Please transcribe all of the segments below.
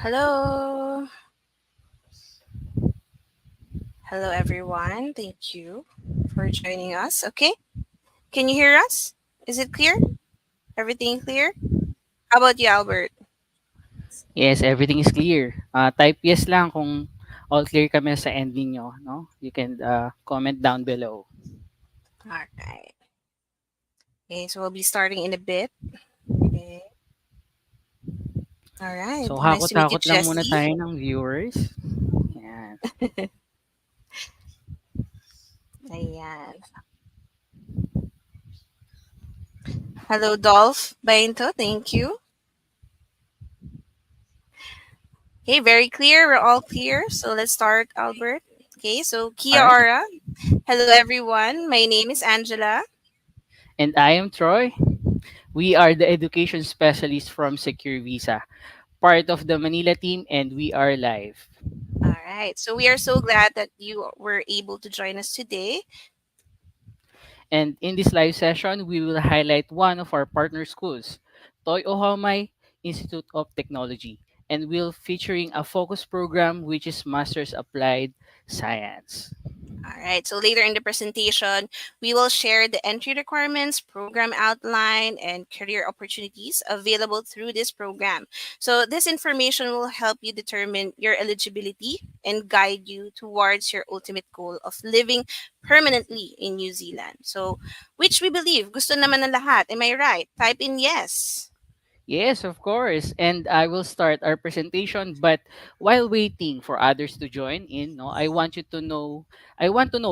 Hello. Hello, everyone. Thank you for joining us. Okay. Can you hear us? Is it clear? Everything clear? How about you, Albert? Yes, everything is clear. Type yes lang kung all clear kami sa end ninyo, no? You can comment down below. All right. Okay. So we'll be starting in a bit. Okay. All right. So, Nice to meet you, hakot-hakot lang muna Jesse. tayo ng viewers. Yan. Ayan. Hello, Dolph Bainto. Thank you. Okay. Very clear. We're all clear. So let's start, Albert. Okay. So Kia All right. Ora. Hello, everyone. My name is Angela. And I am Troy. We are the education specialists from Secure Visa, part of the Manila team, and we are live. All right. So we are so glad that you were able to join us today. And in this live session, we will highlight one of our partner schools, Toi Ohomai Institute of Technology, and we'll featuring a focus program which is Masters Applied Science. All right. So later in the presentation, we will share the entry requirements, program outline, and career opportunities available through this program. So this information will help you determine your eligibility and guide you towards your ultimate goal of living permanently in New Zealand. So which we believe gusto naman ng lahat. Am I right? Type in yes. Yes, of course. And I will start our presentation, but while waiting for others to join in, no, I want to know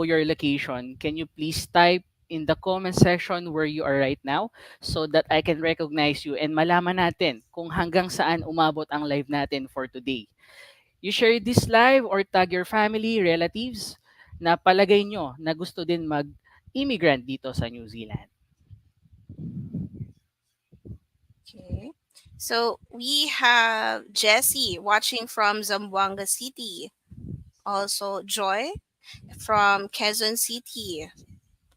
your location. Can you please type in the comment section where you are right now so that I can recognize you and malaman natin kung hanggang saan umabot ang live natin for today. You share this live or tag your family, relatives na palagay nyo na gusto din mag-immigrant dito sa New Zealand. Okay. So we have Jessie watching from Zamboanga City. Also Joy from Quezon City.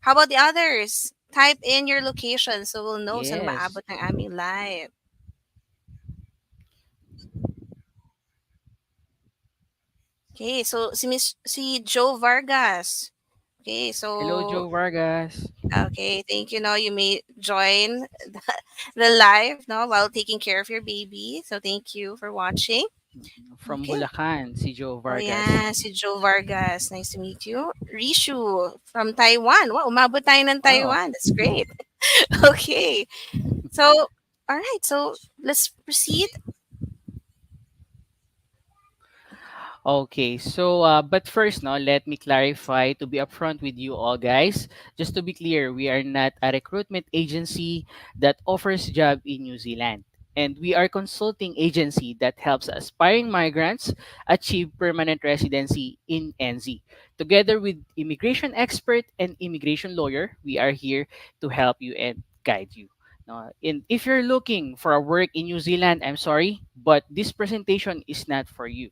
How about the others? Type in your location so we'll know saan Yes. maabot ng aming live. Okay, so si Joe Vargas. Okay, Hello, so Joe Vargas. okay, thank you. No, you may join the live no while taking care of your baby. So thank you for watching. From Okay. Bulacan, si Joe Oh Vargas. yeah, si Joe Vargas. Nice to meet you. Rishu from Taiwan. Wow, umabot tayo ng Wow. Taiwan. That's great. Okay. So, all right. So, let's proceed. Okay, so but first, no, let me clarify to be upfront with you all, guys. Just to be clear, we are not a recruitment agency that offers job in New Zealand, and we are consulting agency that helps aspiring migrants achieve permanent residency in NZ. Together with immigration expert and immigration lawyer, we are here to help you and guide you. No, and if you're looking for a work in New Zealand, I'm sorry, but this presentation is not for you.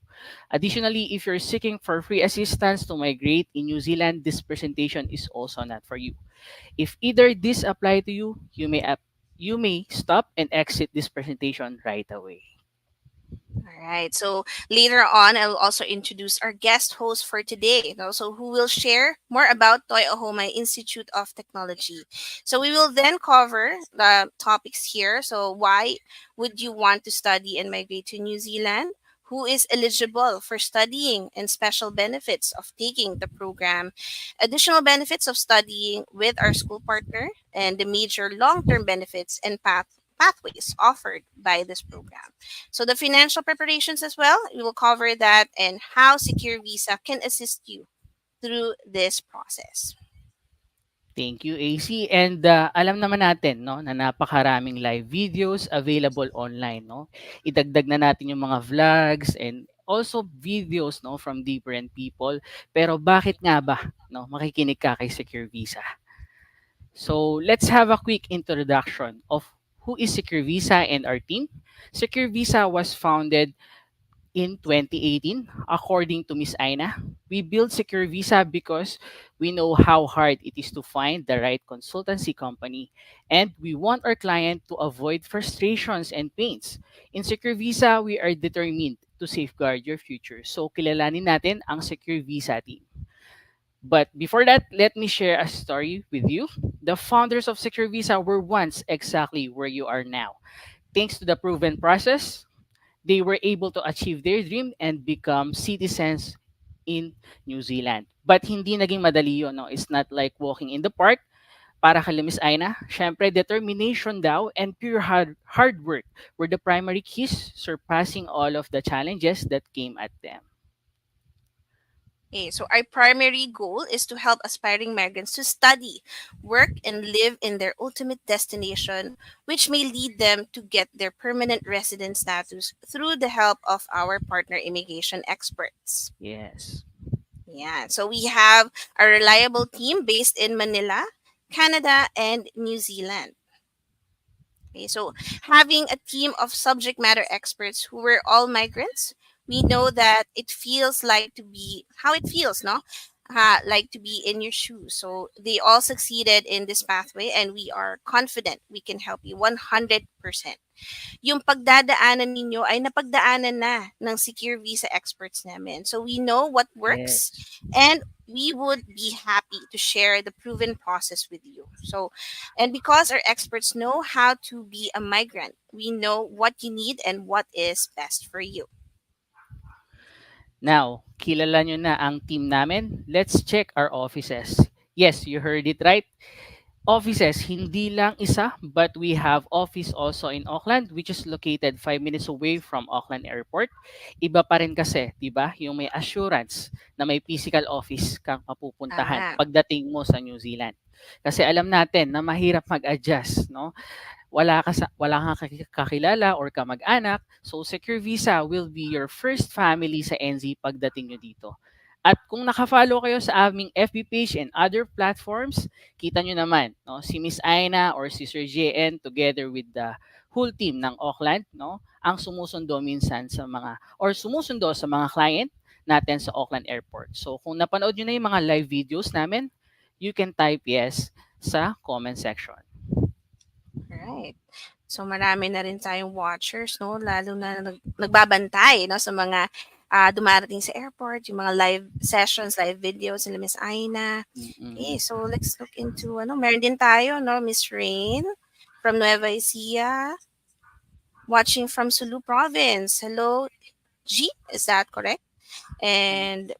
Additionally, if you're seeking for free assistance to migrate in New Zealand, this presentation is also not for you. If either this apply to you, you may stop and exit this presentation right away. All right. So later on, I will also introduce our guest host for today, also who will share more about Toi Ohomai Institute of Technology. So we will then cover the topics here. So why would you want to study and migrate to New Zealand? Who is eligible for studying and special benefits of taking the program, additional benefits of studying with our school partner, and the major long-term benefits and pathways offered by this program. So the financial preparations as well, we will cover that and how Secure Visa can assist you through this process. Thank you, AC. And alam naman natin no, na napakaraming live videos available online. No? Idagdag na natin yung mga vlogs and also videos no, from different people. Pero bakit nga ba no, makikinig ka kay Secure Visa? So let's have a quick introduction of who is Secure Visa and our team. Secure Visa was founded in 2018, according to Miss Aina. We built Secure Visa because we know how hard it is to find the right consultancy company, and we want our client to avoid frustrations and pains. In Secure Visa, we are determined to safeguard your future. So kilalanin natin ang Secure Visa team. But before that, let me share a story with you. The founders of Secure Visa were once exactly where you are now. Thanks to the proven process, they were able to achieve their dream and become citizens in New Zealand. But hindi naging madali yun, no? It's not like walking in the park. Para kay Miss Aina, syempre determination daw and pure hard work were the primary keys surpassing all of the challenges that came at them. Okay, so our primary goal is to help aspiring migrants to study, work, and live in their ultimate destination, which may lead them to get their permanent resident status through the help of our partner immigration experts. Yes. Yeah, so we have a reliable team based in Manila, Canada, and New Zealand. Okay, so having a team of subject matter experts who were all migrants, we know that it feels like to be how it feels, no? Like to be in your shoes. So they all succeeded in this pathway, and we are confident we can help you 100%. Yung pagdadaanan ninyo ay napagdaanan na ng secure visa experts namin. So we know what works, Yes. and we would be happy to share the proven process with you. So, and because our experts know how to be a migrant, we know what you need and what is best for you. Now, kilala nyo na ang team namin. Let's check our offices. Yes, you heard it right. Offices, hindi lang isa, but we have office also in Auckland, which is located 5 minutes away from Auckland Airport. Iba pa rin kasi, di ba, yung may assurance na may physical office kang mapupuntahan Ah, pagdating mo sa New Zealand. Kasi alam natin na mahirap mag-adjust, no? Wala kang kakilala or kamag-anak, so Secure Visa will be your first family sa NZ pagdating nyo dito. At kung naka-follow kayo sa aming FB page and other platforms, kita nyo naman, no, si Miss Aina or si Sir JN together with the whole team ng Auckland, no, ang sumusundo minsan sa mga or sumusundo sa mga client natin sa Auckland Airport. So kung napanood nyo na yung mga live videos namin, you can type yes sa comment section. right. So marami na rin tayong watchers, no? Lalo na nagbabantay, no, sa mga dumarating sa airport, yung mga live sessions, live videos nila Miss Aina. Okay, Mm-mm. so let's look into meron din tayo, no, Miss Rain from Nueva Ecija, watching from Sulu province. Hello, G, is that correct? And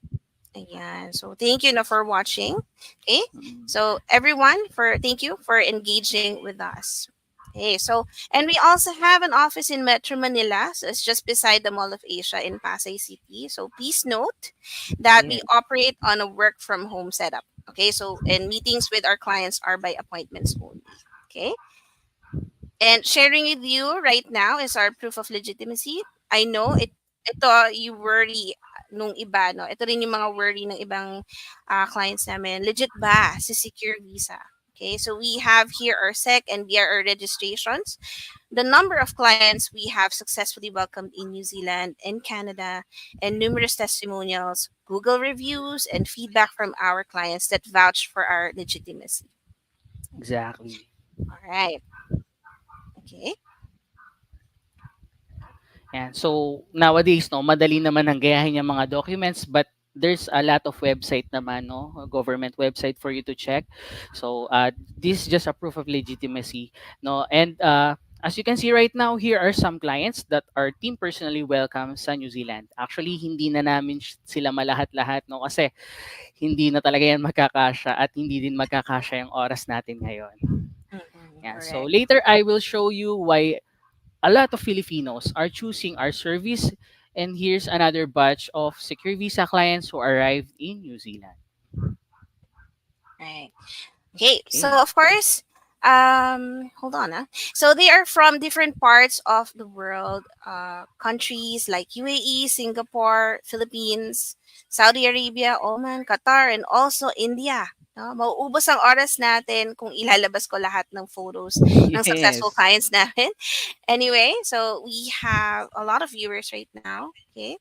ayan. So thank you, no, for watching. Okay. Mm. So everyone, for thank you for engaging with us. Okay. So and we also have an office in Metro Manila. So it's just beside the Mall of Asia in Pasay City. So please note that we Yeah, operate on a work from home setup. Okay. So and meetings with our clients are by appointments only. Okay. And sharing with you right now is our proof of legitimacy. I know ito you worry nung iba, no? Ito rin yung mga worry ng ibang clients namin. Legit ba si Secure Visa? Okay, so we have here our SEC and BRR registrations, the number of clients we have successfully welcomed in New Zealand and Canada, and numerous testimonials, Google reviews, and feedback from our clients that vouch for our legitimacy. exactly. All right. Okay. Yan. So, nowadays, no, madali naman ang gayahin yung mga documents, but there's a lot of website naman, no, government website for you to check. So, this is just a proof of legitimacy, no, and as you can see right now, here are some clients that our team personally welcome sa New Zealand. Actually, hindi na namin sila malahat-lahat, no, kasi hindi na talaga yan magkakasya at hindi din magkakasya yung oras natin ngayon. Yeah, so Correct. later I will show you why a lot of Filipinos are choosing our service. And here's another batch of Secure Visa clients who arrived in New Zealand. Right. Okay, Okay. so of course, hold on. So they are from different parts of the world, countries like UAE, Singapore, Philippines, Saudi Arabia, Oman, Qatar, and also India. No? Mauubos ang oras natin kung ilalabas ko lahat ng photos ng successful Yes. clients namin. Anyway, so we have a lot of viewers right now. Okay.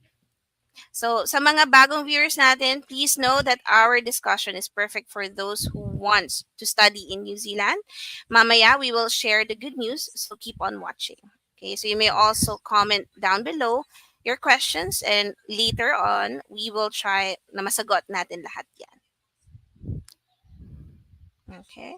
So, sa mga bagong viewers natin, please know that our discussion is perfect for those who wants to study in New Zealand. Mamaya, we will share the good news, so keep on watching. Okay, so you may also Yes. comment down below your questions and later on, we will try na masagot natin lahat yan. Okay?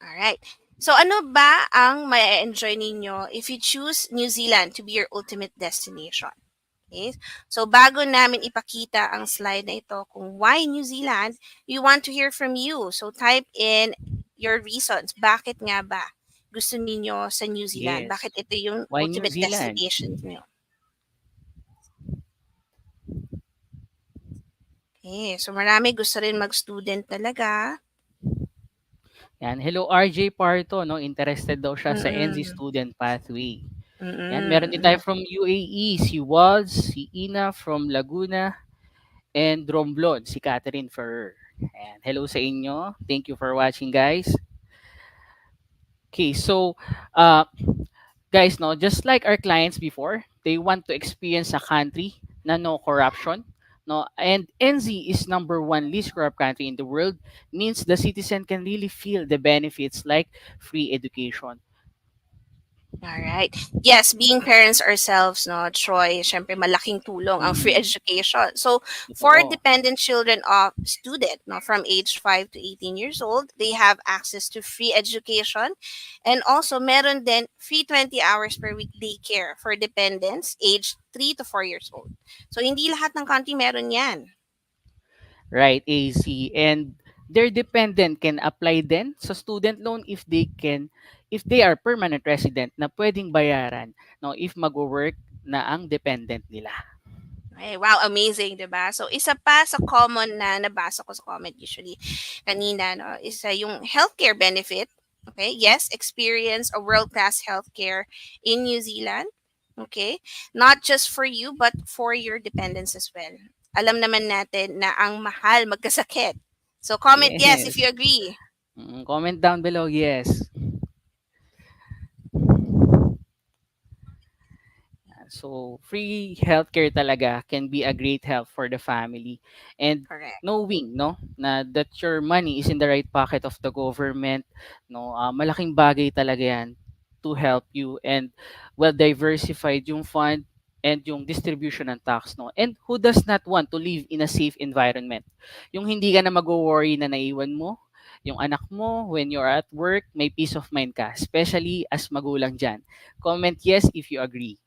Alright. So, ano ba ang ma-enjoy ninyo if you choose New Zealand to be your ultimate destination? Okay? So, bago namin ipakita ang slide na ito kung why New Zealand, we want to hear from you. So, type in your reasons. Bakit nga ba gusto ninyo sa New Zealand? Yes. Bakit ito yung Why New ultimate Zealand? destination niyo? Okay. So, marami gusto rin mag-student talaga. Yan. Hello, RJ Parto, no? Interested daw siya sa NZ Mm-mm. Student Pathway. Yan. Meron din tayo Mm-mm. from UAE, si Walls, si Ina from Laguna, and Romblon, si Catherine Ferrer. Ayan. Hello sa inyo. Thank you for watching, guys. Okay, so, uh, guys, no, just like our clients before, they want to experience a country na no corruption, no, and NZ is number one least corrupt country in the world, means the citizen can really feel the benefits like free education. All right. Yes, being parents ourselves, no, Troy, syempre malaking tulong ang free Mm, education. So, for totoo. dependent children of student, no, from age 5 to 18 years old, they have access to free education and also meron din free 20 hours per week daycare for dependents age 3 to 4 years old. So, hindi lahat ng country meron 'yan. Right, AC, and their dependent can apply then sa student loan if they are permanent resident na pwedeng bayaran, no, if mag-work na ang dependent nila. Ay, wow, amazing, 'di ba? So isa pa sa common na nabasa ko sa comment usually kanina, no, is yung healthcare benefit. Okay? Yes, experience a world-class healthcare in New Zealand. Okay? Not just for you but for your dependents as well. Alam naman natin na ang mahal magkasakit. So comment yes if you Yes. agree. Comment down below, yes. So, free healthcare talaga can be a great help for the family. And Correct. knowing, no, na that your money is in the right pocket of the government, no, malaking bagay talaga yan to help you and well diversified yung fund and yung distribution ng tax, no. And who does not want to live in a safe environment? Yung hindi ka na mag-worry na naiwan mo yung anak mo when you're at work, may peace of mind ka, especially as magulang dyan. Comment yes if you agree.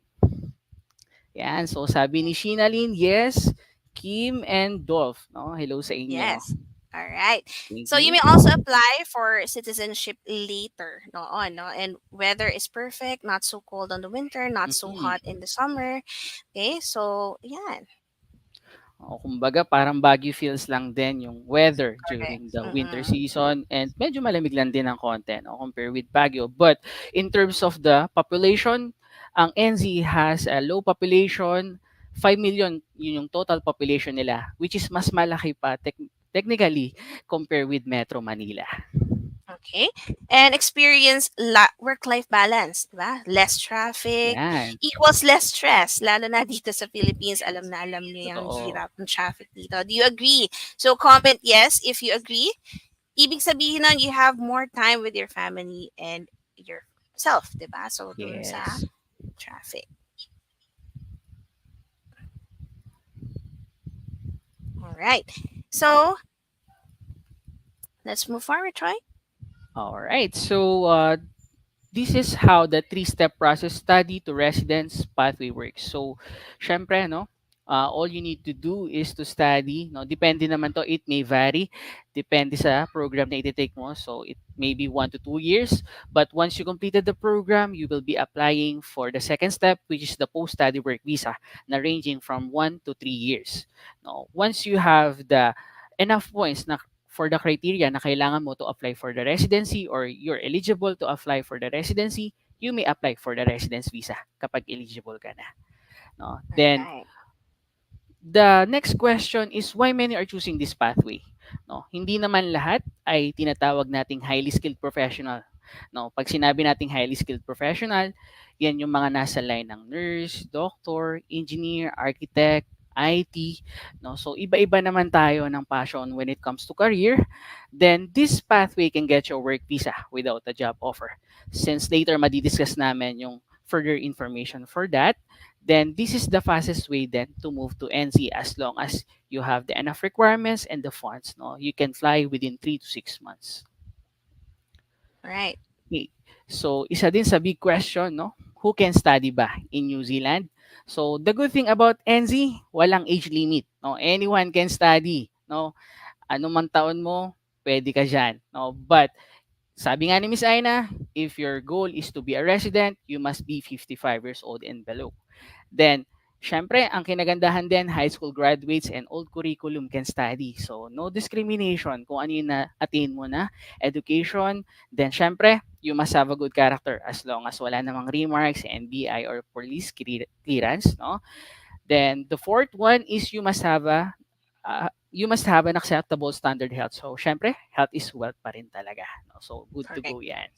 Yan, so sabi ni Shinalyn, yes. Kim and Dolph, no? Hello sa inyo. Yes. All right. Thank So you you. may also apply for citizenship later, no, no, and weather is perfect, not so cold on the winter, not so hot Mhm. in the summer. Okay, so yeah, O, kumbaga parang Baguio feels lang din yung weather during correct. the winter Mm-mm. season and medyo malamig lang din ang konti no, compare with Baguio. But in terms of the population, ang NZ has a low population, 5 million yun yung total population nila, which is mas malaki pa technically compare with Metro Manila. Okay, and experience work-life balance, diba? Less traffic Yan, equals less stress. Lalo na dito sa Philippines, alam niyo yung totoo. hirap ng traffic dito. Do you agree? So comment yes if you agree. Ibig sabihin nun, you have more time with your family and yourself, diba? So, dun sa Yes. traffic. All right. So, let's move forward, Troy. All right. So, this is how the three-step process study to residence pathway works. So, syempre, no, all you need to do is to study. No, depende naman to, it may vary. Depende sa program na iti-take mo. So, it may be 1 to 2 years. But once you completed the program, you will be applying for the second step, which is the post-study work visa, na ranging from 1 to 3 years. No, once you have the enough points na for the criteria na kailangan mo to apply for the residency or you're eligible to apply for the residency, you may apply for the residence visa kapag eligible ka na. No? All Then, right. The next question is why many are choosing this pathway. No, hindi naman lahat ay tinatawag nating highly skilled professional. No, pag sinabi nating highly skilled professional, yan yung mga nasa line ng nurse, doctor, engineer, architect, IT. No, so iba-iba naman tayo ng passion when it comes to career. Then this pathway can get you a work visa without a job offer. Since later madidiscuss namin yung further information for that, then this is the fastest way then to move to NZ as long as you have the enough requirements and the funds. No, you can fly within 3 to 6 months. Right. Okay. So isa din sa big question, no? Who can study ba in New Zealand? So the good thing about NZ, walang age limit. No, anyone can study. No, ano man taon mo, pwede ka diyan. No, but sabi nga ni Miss Aina, if your goal is to be a resident, you must be 55 years old and below. Then, syempre, ang kinagandahan din, high school graduates and old curriculum can study. So, no discrimination kung ano yung na-attain mo na education. Then, syempre, you must have a good character as long as wala namang remarks, NBI or police clearance, no? Then, the fourth one is you must have an acceptable standard health. So, syempre, health is wealth pa rin talaga. No? So, good to Correct. go yan.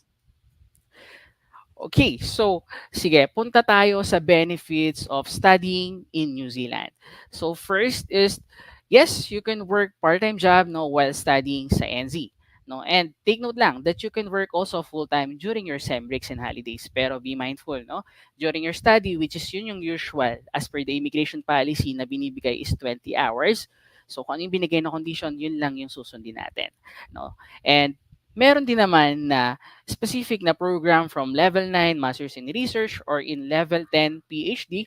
Okay, so sige, punta tayo sa benefits of studying in New Zealand. So first is, yes, you can work part-time job no while studying sa NZ. No, and take note lang that you can work also full-time during your sem breaks and holidays. Pero be mindful, no? During your study, which is yun yung usual, as per the immigration policy na binibigay is 20 hours. So kung ano yung binigay na condition, yun lang yung susundin natin. No? And meron din naman na specific na program from level 9 Masters in Research or in level 10 PhD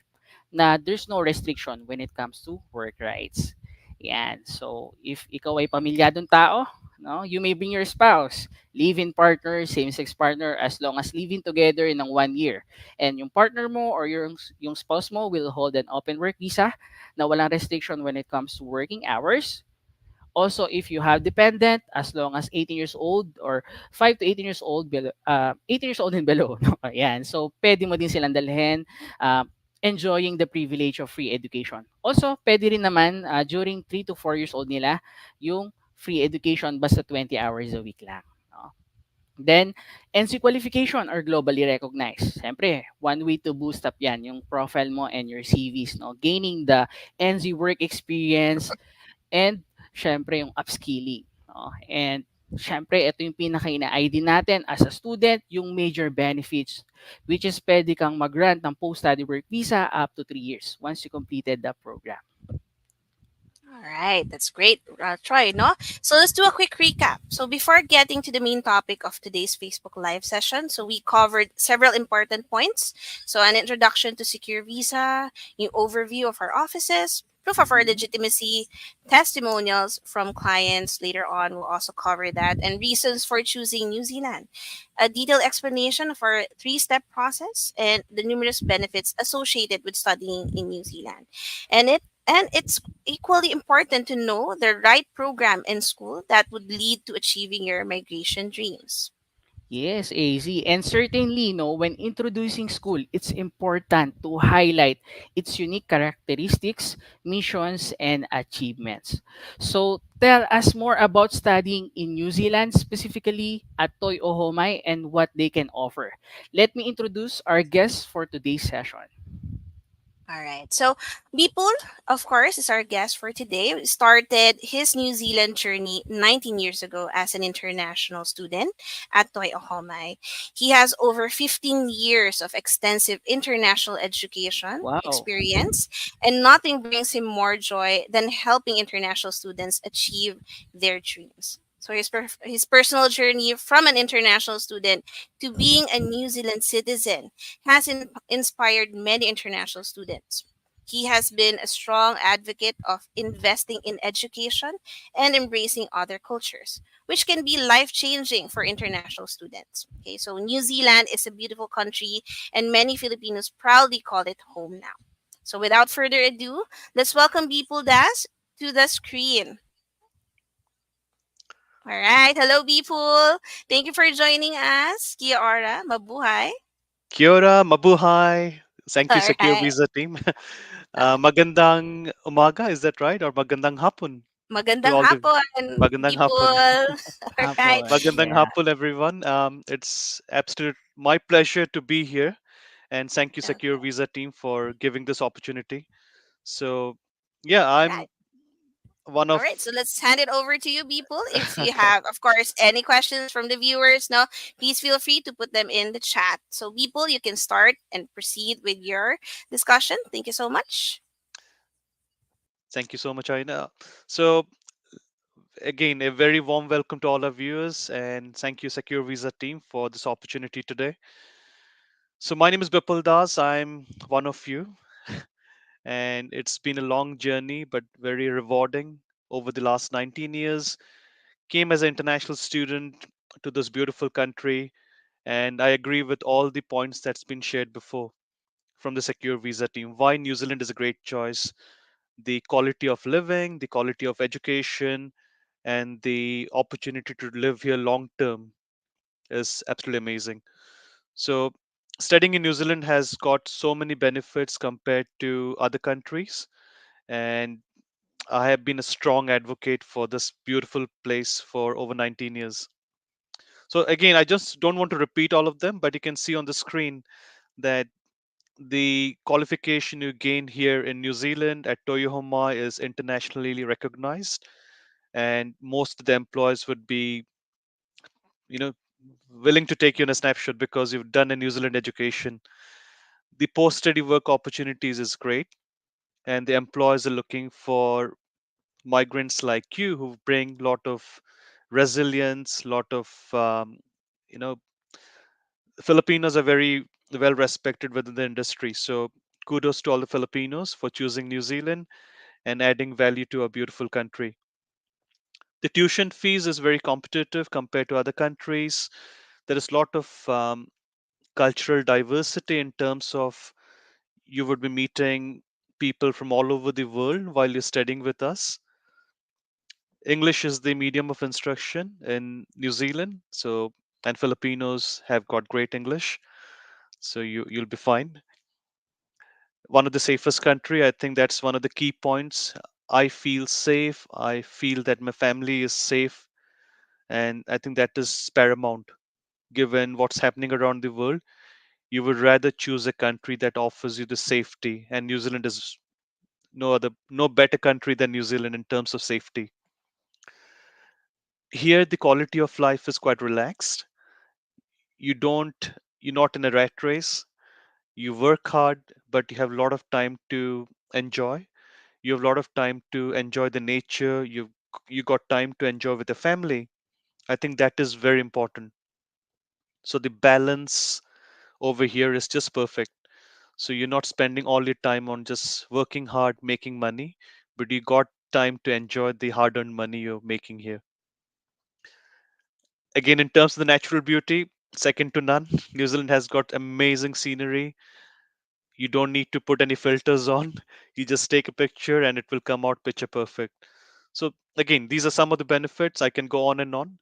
na there's no restriction when it comes to work rights. Yan. So, if ikaw ay pamilyadong tao, no, you may bring your spouse, live-in partner, same-sex partner, as long as living together in 1 year. And yung partner mo or yung spouse mo will hold an open work visa na walang restriction when it comes to working hours. Also, if you have dependent, as long as 18 years old or 5 to 18 years old, 18 years old and below. No? Ayan. So, pwede mo din silang dalhin enjoying the privilege of free education. Also, pwede rin naman during 3 to 4 years old nila yung free education basta 20 hours a week lang. No? Then, NC qualification are globally recognized. Siyempre, one way to boost up yan, yung profile mo and your CVs. No? Gaining the NZ work experience and syempre yung upskilling. No? And syempre, ito yung pinaka-ina-ID natin as a student, yung major benefits, which is pwede kang mag-grant ng post-study work visa up to 3 years once you completed the program. All right, that's great, Troy. No, so let's do a quick recap. So before getting to the main topic of today's Facebook Live session, so we covered several important points. So an introduction to secure visa, new overview of our offices, proof of our Mhm. legitimacy, testimonials from clients. Later on, we'll also cover that and reasons for choosing New Zealand. A detailed explanation of our three-step process and the numerous benefits associated with studying in New Zealand. And it's equally important to know the right program in school that would lead to achieving your migration dreams. Yes, AZ. And certainly, no, when introducing school, it's important to highlight its unique characteristics, missions, and achievements. So, tell us more about studying in New Zealand, specifically at Toi Ohomai, and what they can offer. Let me introduce our guests for today's session. All right. So, Bipul, of course, is our guest for today. He started his New Zealand journey 19 years ago as an international student at Toi Ohomai. He has over 15 years of extensive international education Wow. experience, and nothing brings him more joy than helping international students achieve their dreams. So his personal journey from an international student to being a New Zealand citizen has inspired many international students. He has been a strong advocate of investing in education and embracing other cultures, which can be life changing for international students. Okay, so New Zealand is a beautiful country, and many Filipinos proudly call it home now. So without further ado, let's welcome Bipul Das to the screen. All right, hello Bipul. Thank you for joining us. Kia ora, mabuhay. Kia ora, mabuhay. Thank you, All Secure right. Visa team. Magandang umaga, is that right? Or magandang hapon to Magandang all the hapon, magandang people. hapon. All right. Hapon. Magandang Yeah. hapon, everyone. It's absolute my pleasure to be here, and thank you, Secure Okay. Visa team, for giving this opportunity. So, yeah, Right. I'm one All of. right, so let's hand it over to you, people. If you have, of course, any questions from the viewers, no, please feel free to put them in the chat. So, people, you can start and proceed with your discussion. Thank you so much. Thank you so much, Aina. So, again, a very warm welcome to all our viewers, and thank you, Secure Visa team, for this opportunity today. So, my name is Bipul Das. I'm one of you, and it's been a long journey but very rewarding over the last 19 years. Came as an international student to this beautiful country, and I agree with all the points that's been shared before from the Secure Visa team. Why New Zealand is a great choice. The quality of living, the quality of education, and the opportunity to live here long term is absolutely amazing. So, studying in New Zealand has got so many benefits compared to other countries, and I have been a strong advocate for this beautiful place for over 19 years. So again, I just don't want to repeat all of them, but you can see on the screen that the qualification you gain here in New Zealand at Toi Ohomai is internationally recognized, and most of the employers would be, you know, willing to take you in a snapshot because you've done a New Zealand education. The post-study work opportunities is great, and the employers are looking for migrants like you who bring lot of resilience, lot of you know, Filipinos are very well respected within the industry. So kudos to all the Filipinos for choosing New Zealand and adding value to our beautiful country. The tuition fees is very competitive compared to other countries. There is a lot of cultural diversity in terms of you would be meeting people from all over the world while you're studying with us. English is the medium of instruction in New Zealand, so and Filipinos have got great English, so you'll be fine. One of the safest country, I think that's one of the key points. I feel safe. I feel that my family is safe, and I think that is paramount. Given what's happening around the world, you would rather choose a country that offers you the safety, and New Zealand is no better country than New Zealand in terms of safety. Here, the quality of life is quite relaxed. You don't you're not in a rat race. You work hard, but you have a lot of time to enjoy. You have a lot of time to enjoy the nature. You got time to enjoy with the family. I think that is very important. So the balance over here is just perfect. So you're not spending all your time on just working hard making money, but you got time to enjoy the hard earned money you're making here. Again, in terms of the natural beauty, second to none. New Zealand has got amazing scenery. You don't need to put any filters on. You just take a picture and it will come out picture perfect. So again, these are some of the benefits. I can go on and on.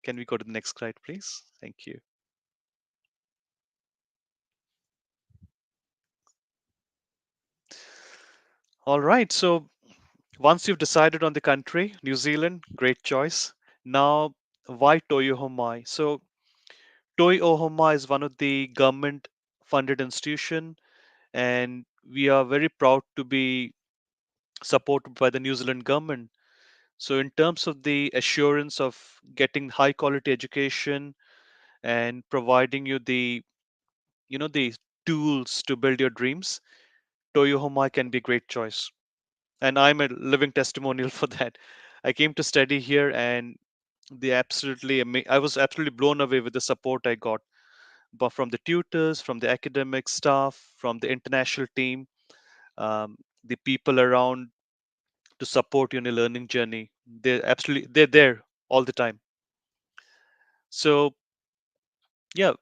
Can we go to the next slide, please? Thank you. All right. So once you've decided on the country, New Zealand, great choice. Now, why Toi Ohomai? So Toi Ohomai is one of the government funded institution, and we are very proud to be supported by the New Zealand government. So in terms of the assurance of getting high quality education and providing you the tools to build your dreams, Toyohoma can be a great choice. And I'm a living testimonial for that. I came to study here, and I was absolutely blown away with the support I got, but from the tutors, from the academic staff, from the international team, the people around to support you in your learning journey. They're there all the time. So yeah,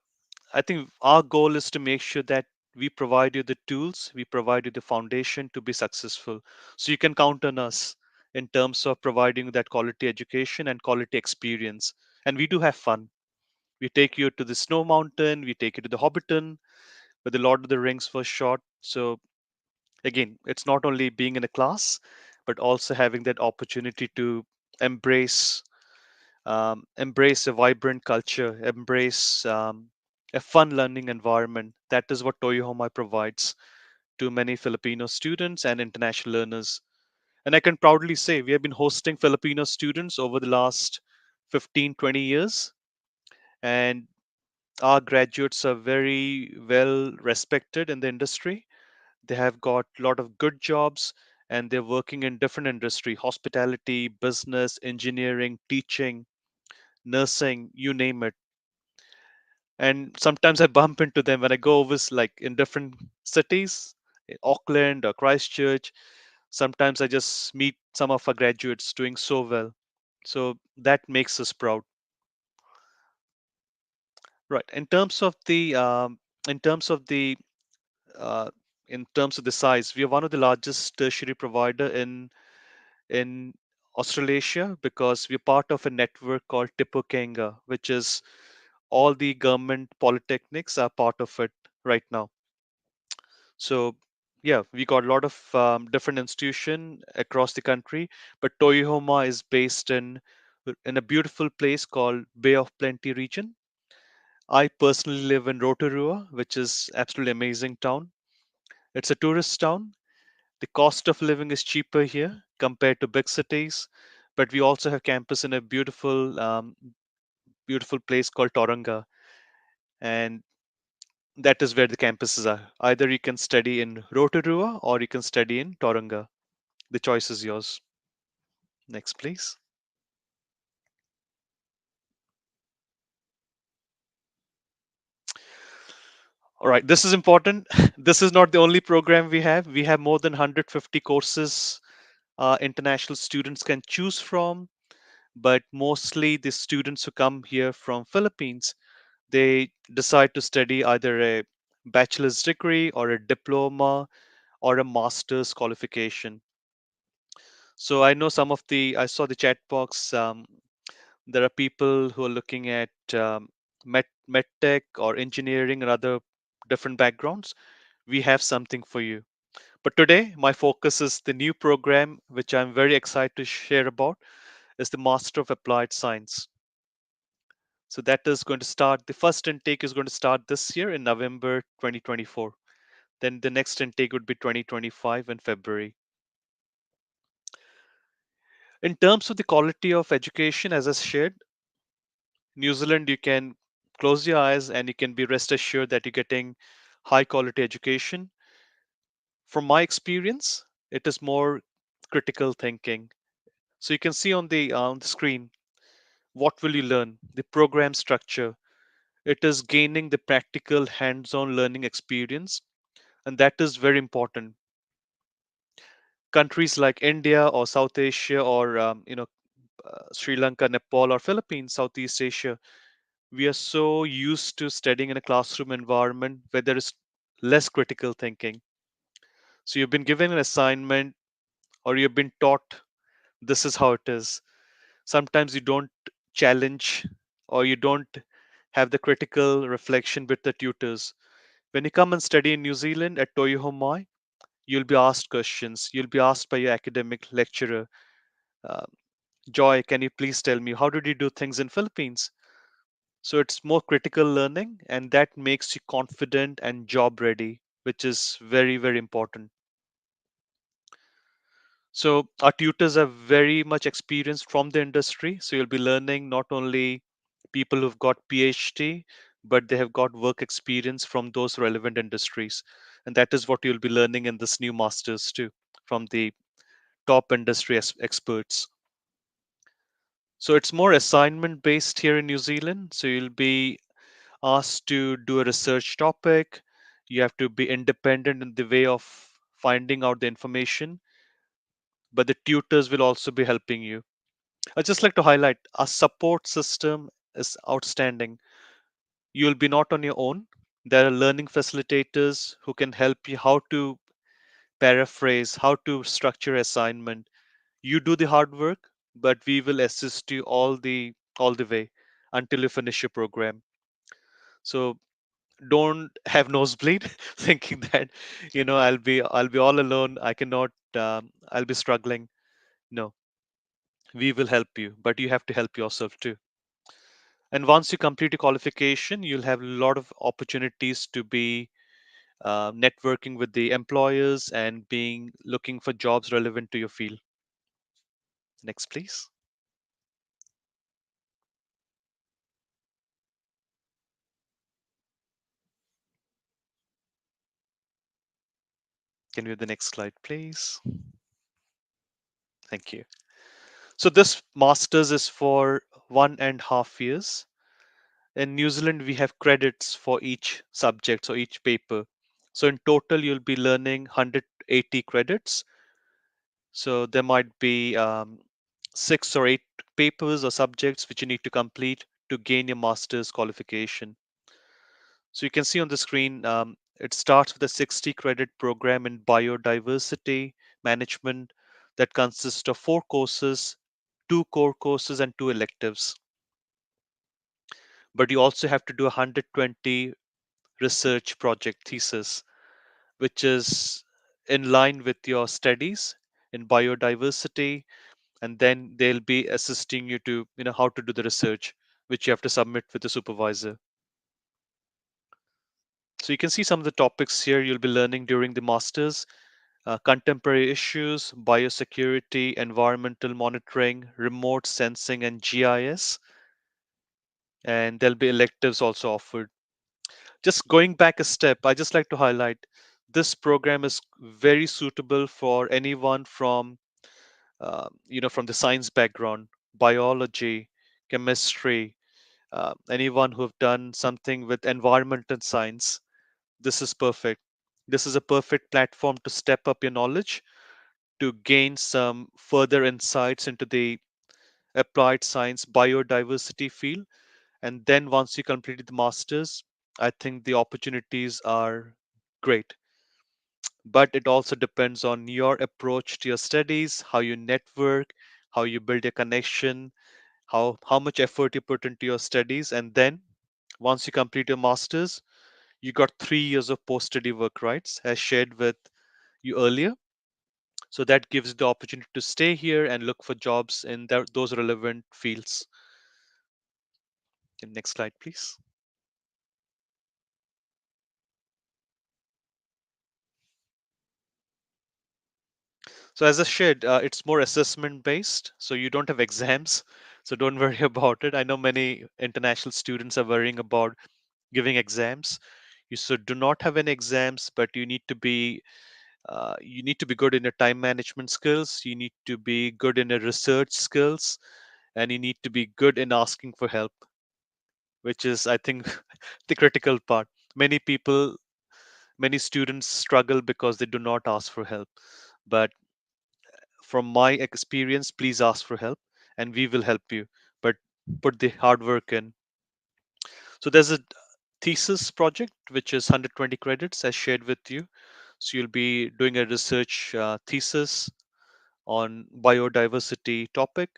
I think our goal is to make sure that we provide you the tools, we provide you the foundation to be successful. So you can count on us in terms of providing that quality education and quality experience. And we do have fun. We take you to the Snow Mountain, we take you to the Hobbiton, where the Lord of the Rings was shot. So Again, it's not only being in a class, but also having that opportunity to embrace embrace a vibrant culture, embrace a fun learning environment. That is what Toi Ohomai provides to many Filipino students and international learners. And I can proudly say we have been hosting Filipino students over the last 15, 20 years. And our graduates are very well respected in the industry. They have got a lot of good jobs and they're working in different industry, hospitality, business, engineering, teaching, nursing, you name it. And sometimes I bump into them when I go over like in different cities, in Auckland or Christchurch. Sometimes I just meet some of our graduates doing so well. So that makes us proud. Right. In terms of the uh, in terms of the size, we are one of the largest tertiary provider in Australasia because we're part of a network called Pukenga, which is all the government polytechnics are part of it right now. So yeah, we got a lot of different institution across the country, but Toyohoma is based in a beautiful place called Bay of Plenty region. I personally live in Rotorua, which is absolutely amazing town. It's a tourist town. The cost of living is cheaper here compared to big cities, but we also have campus in a beautiful place called Tauranga, and that is where the campuses are. Either you can study in Rotorua or you can study in Tauranga. The choice is yours. Next, please. All right, this is important. This is not the only program we have. We have more than 150 courses international students can choose from, but mostly the students who come here from Philippines, they decide to study either a bachelor's degree or a diploma or a master's qualification. So I saw the chat box. There are people who are looking at med tech or engineering and other different backgrounds. We have something for you. But today, my focus is the new program, which I'm very excited to share about, is the Master of Applied Science. So that is going to start, the first intake is going to start this year in November 2024. Then the next intake would be 2025 in February. In terms of the quality of education, as I shared, New Zealand, you can close your eyes and you can be rest assured that you're getting high quality education. From my experience, it is more critical thinking. So you can see on the screen what will you learn, the program structure. It is gaining the practical hands-on learning experience, and that is very important. Countries like India or South Asia or Sri Lanka, Nepal, or Philippines, Southeast Asia, we are so used to studying in a classroom environment where there is less critical thinking. So you've been given an assignment or you've been taught this is how it is. Sometimes you don't challenge or you don't have the critical reflection with the tutors. When you come and study in New Zealand at Toi Ohomai, you'll be asked questions. You'll be asked by your academic lecturer, uh, Joy, can you please tell me how did you do things in Philippines? So it's more critical learning, and that makes you confident and job ready, which is very, very important. So our tutors are very much experienced from the industry. So you'll be learning not only people who've got PhD, but they have got work experience from those relevant industries. And that is what you'll be learning in this new masters too, from the top industry experts. So it's more assignment based here in New Zealand. So you'll be asked to do a research topic. You have to be independent in the way of finding out the information, but the tutors will also be helping you. I'd just like to highlight our support system is outstanding. You'll be not on your own. There are learning facilitators who can help you how to paraphrase, how to structure assignment. You do the hard work, but we will assist you all the way until you finish your program. So don't have nosebleed thinking that I'll be all alone, I cannot, I'll be struggling. No, we will help you, but you have to help yourself too. And once you complete your qualification, you'll have a lot of opportunities to be networking with the employers and being looking for jobs relevant to your field. Next, please. Can we have the next slide, please? Thank you. So this master's is for 1.5 years. In New Zealand, we have credits for each subject, so each paper. So in total, you'll be learning 180 credits. So there might be 6 or 8 papers or subjects which you need to complete to gain your master's qualification. So you can see on the screen, it starts with a 60 credit program in biodiversity management that consists of 4 courses, 2 core courses, and 2 electives. But you also have to do 120 research project thesis, which is in line with your studies in biodiversity, and then they'll be assisting you to how to do the research, which you have to submit with the supervisor. So you can see some of the topics here you'll be learning during the masters: contemporary issues, biosecurity, environmental monitoring, remote sensing, and GIS. And there'll be electives also offered. Just going back a step, I just like to highlight this program is very suitable for anyone from from the science background, biology, chemistry, anyone who have done something with environmental science. This is perfect. This is a perfect platform to step up your knowledge, to gain some further insights into the applied science biodiversity field. And then once you complete the masters, I think the opportunities are great. But it also depends on your approach to your studies, how you network, how you build a connection, how much effort you put into your studies. And then once you complete your masters, you got 3 years of post study work rights as shared with you earlier. So that gives you the opportunity to stay here and look for jobs in those relevant fields. Next slide, please. So as I shared, it's more assessment based, so you don't have exams. So don't worry about it. I know many international students are worrying about giving exams. You so do not have any exams, but you need to be good in your time management skills. You need to be good in your research skills, and you need to be good in asking for help, which is, I think, the critical part. Many people, many students struggle because they do not ask for help. But from my experience, please ask for help and we will help you. But put the hard work in. So there's a thesis project which is 120 credits as shared with you. So you'll be doing a research thesis on biodiversity topic.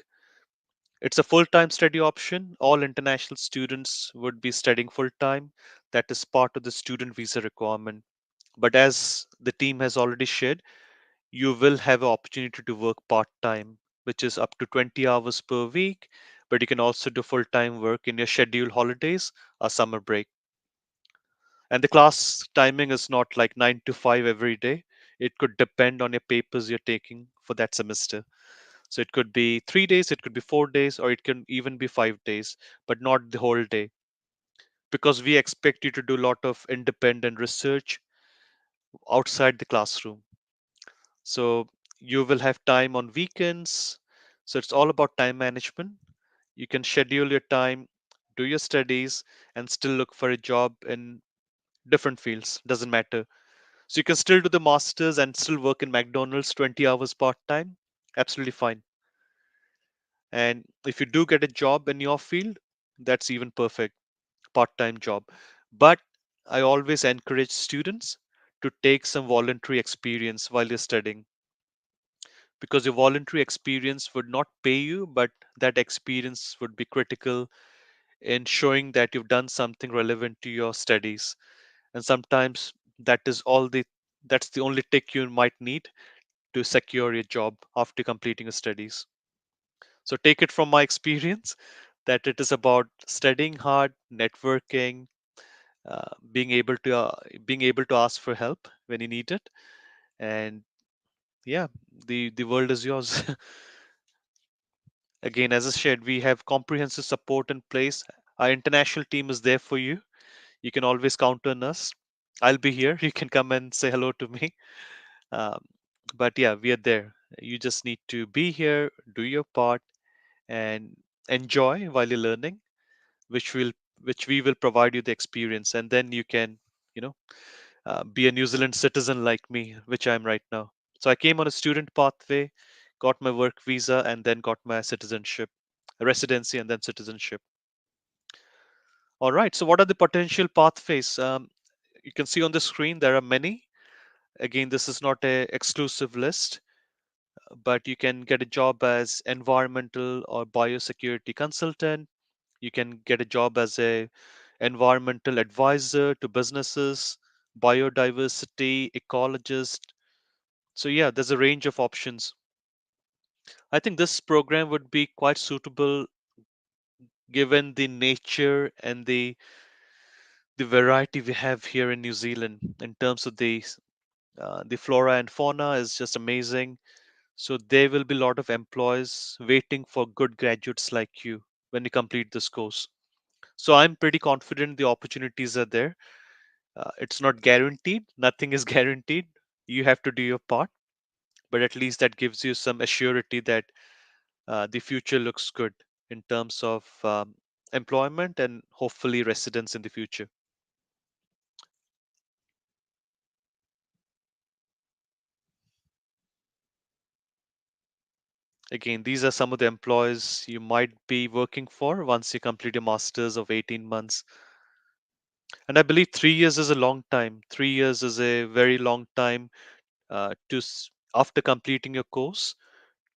It's a full-time study option. All international students would be studying full-time. That is part of the student visa requirement. But as the team has already shared, you will have an opportunity to work part-time, which is up to 20 hours per week. But you can also do full-time work in your scheduled holidays or summer break. And the class timing is not like 9 to 5 every day. It could depend on your papers you're taking for that semester. So it could be 3 days, it could be 4 days, or it can even be 5 days, but not the whole day. Because we expect you to do a lot of independent research outside the classroom. So you will have time on weekends. So it's all about time management. You can schedule your time, do your studies, and still look for a job in different fields. Doesn't matter. So you can still do the masters and still work in McDonald's 20 hours part time. Absolutely fine. And if you do get a job in your field, that's even perfect, part-time job. But I always encourage students to take some voluntary experience while you're studying, because your voluntary experience would not pay you, but that experience would be critical in showing that you've done something relevant to your studies. And sometimes that is all the that's the only tick you might need to secure your job after completing your studies. So take it from my experience that it is about studying hard, networking, being able to ask for help when you need it, and yeah, the world is yours. Again, as I said, we have comprehensive support in place. Our international team is there for you. You can always count on us. I'll be here. You can come and say hello to me. Um, but yeah, we are there. You just need to be here, do your part, and enjoy while you're learning, which will which we will provide you the experience, and then you can, you know, be a New Zealand citizen like me, which I'm right now. So I came on a student pathway, got my work visa, and then got my citizenship, residency, and then citizenship. All right. So what are the potential pathways? You can see on the screen there are many. Again, this is not a exclusive list, but you can get a job as environmental or biosecurity consultant. You can get a job as a environmental advisor to businesses, biodiversity ecologist. So yeah, there's a range of options. I think this program would be quite suitable given the nature and the variety we have here in New Zealand in terms of the flora and fauna is just amazing. So there will be a lot of employees waiting for good graduates like you when you complete this course. So I'm pretty confident the opportunities are there. It's not guaranteed. Nothing is guaranteed. You have to do your part, but at least that gives you some assurity that the future looks good in terms of employment and hopefully residence in the future. Again, these are some of the employees you might be working for once you complete a master's of 18 months. And I believe 3 years is a long time. 3 years is a very long time after completing your course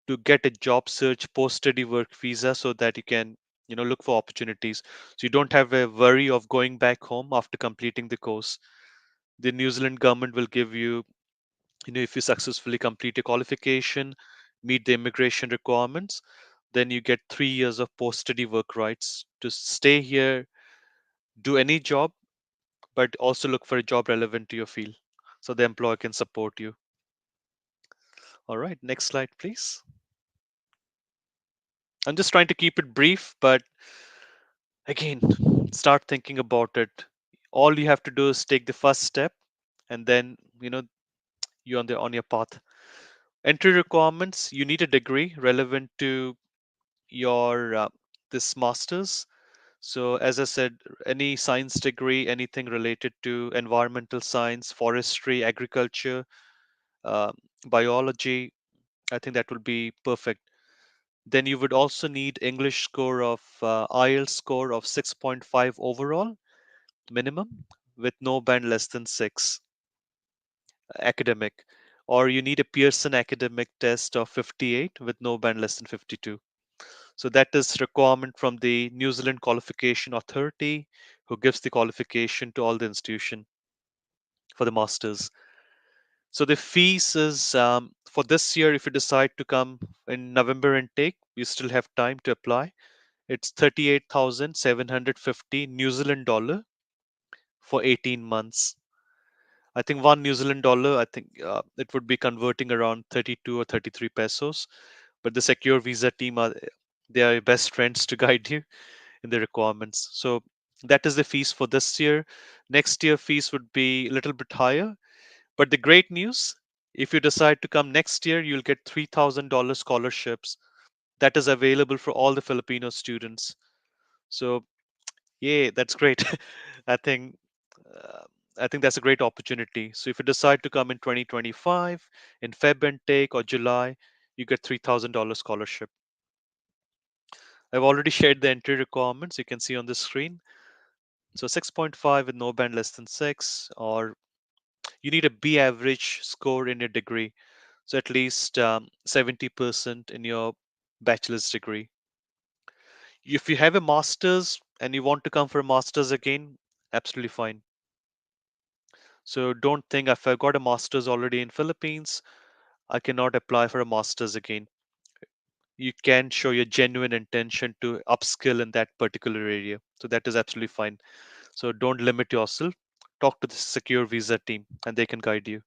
to get a job search post study work visa so that you can look for opportunities, so you don't have a worry of going back home after completing the course. The New Zealand government will give you, if you successfully complete your qualification, meet the immigration requirements, then you get 3 years of post study work rights to stay here, do any job, but also look for a job relevant to your field so the employer can support you. All right, next slide, please. I'm just trying to keep it brief, but again, start thinking about it. All you have to do is take the first step, and then you're on your path. Entry requirements: you need a degree relevant to your this masters. So as I said, any science degree, anything related to environmental science, forestry, agriculture, uh, biology, I think that will be perfect. Then you would also need English score of IELTS score of 6.5 overall minimum, with no band less than 6 academic, or you need a Pearson academic test of 58 with no band less than 52. So that is requirement from the New Zealand Qualification Authority, who gives the qualification to all the institution for the masters. So the fees is, for this year, if you decide to come in November intake, you still have time to apply. It's 38,750 New Zealand dollar for 18 months. I think one New Zealand dollar, I think it would be converting around 32 or 33 pesos. But the secure visa team are, they are your best friends to guide you in the requirements. So that is the fees for this year. Next year fees would be a little bit higher. But the great news, if you decide to come next year, you'll get $3,000 scholarships that is available for all the Filipino students. So yeah, that's great. I think uh, I think that's a great opportunity. So if you decide to come in 2025 in Feb intake or July, you get $3,000 scholarship. I've already shared the entry requirements. You can see on the screen. So 6.5 with no band less than 6, or you need a B average score in your degree. So at least 70% in your bachelor's degree. If you have a master's, and you want to come for a master's again, absolutely fine. So don't think if I got a master's already in Philippines, I cannot apply for a master's again. You can show your genuine intention to upskill in that particular area. So that is absolutely fine. So don't limit yourself. Talk to the secure visa team and they can guide you.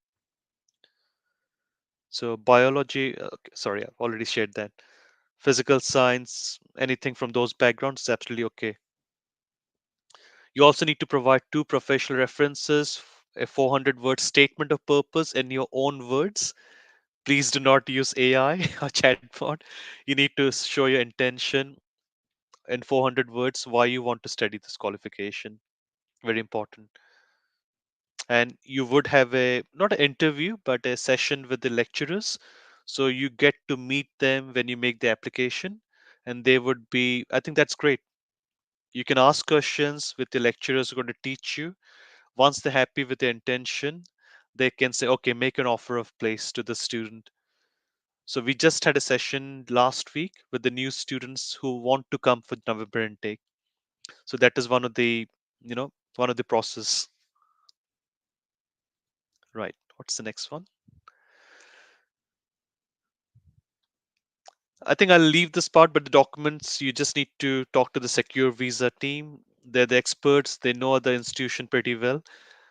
So biology, okay, sorry, I've already shared that. Physical science, anything from those backgrounds is absolutely okay. You also need to provide two professional references, a 400-word statement of purpose in your own words. Please do not use AI or chatbot. You need to show your intention in 400 words why you want to study this qualification. Very important. And you would have a not an interview but a session with the lecturers, so you get to meet them when you make the application, and they would be, I think that's great. You can ask questions with the lecturers who are going to teach you. Once they're happy with the intention, they can say, okay, make an offer of place to the student. So we just had a session last week with the new students who want to come for November intake. So that is one of the, one of the process. Right, what's the next one? I think I'll leave this part, but the documents, you just need to talk to the secure visa team. They're the experts, they know the institution pretty well.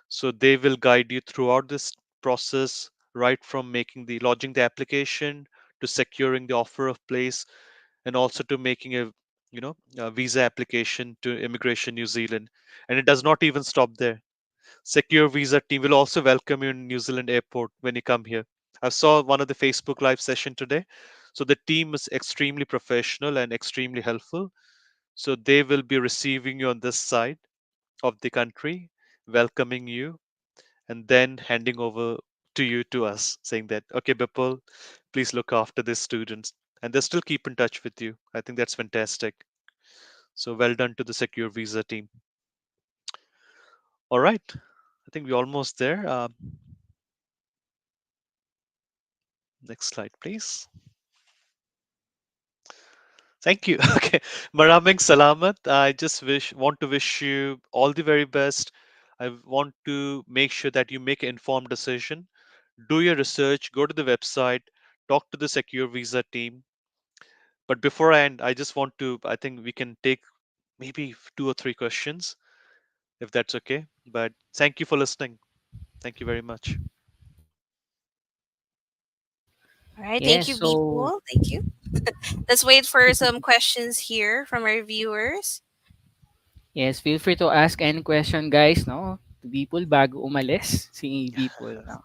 So they will guide you throughout this process, right from making the lodging the application to securing the offer of place, and also to making a visa application to Immigration New Zealand. And it does not even stop there. Secure visa team will also welcome you in New Zealand airport when you come here. I saw one of the Facebook live session today. So the team is extremely professional and extremely helpful. So they will be receiving you on this side of the country, welcoming you, and then handing over to you to us, saying that, okay, Bipul, please look after these students. And they still keep in touch with you. I think that's fantastic. So well done to the secure visa team. All right. I think we're almost there. Next slide, please. Thank you. Okay. Maraming Salamat. I just want to wish you all the very best. I want to make sure that you make an informed decision. Do your research, go to the website, talk to the secure visa team. But before I end, I just want to, I think we can take maybe two or three questions, if that's okay. But thank you for listening. Thank you very much. All right. Thank Yes, you, so people. Thank you. Let's wait for some questions here from our viewers. yes, feel free to ask any question guys, no? To people bago umalis si people, no?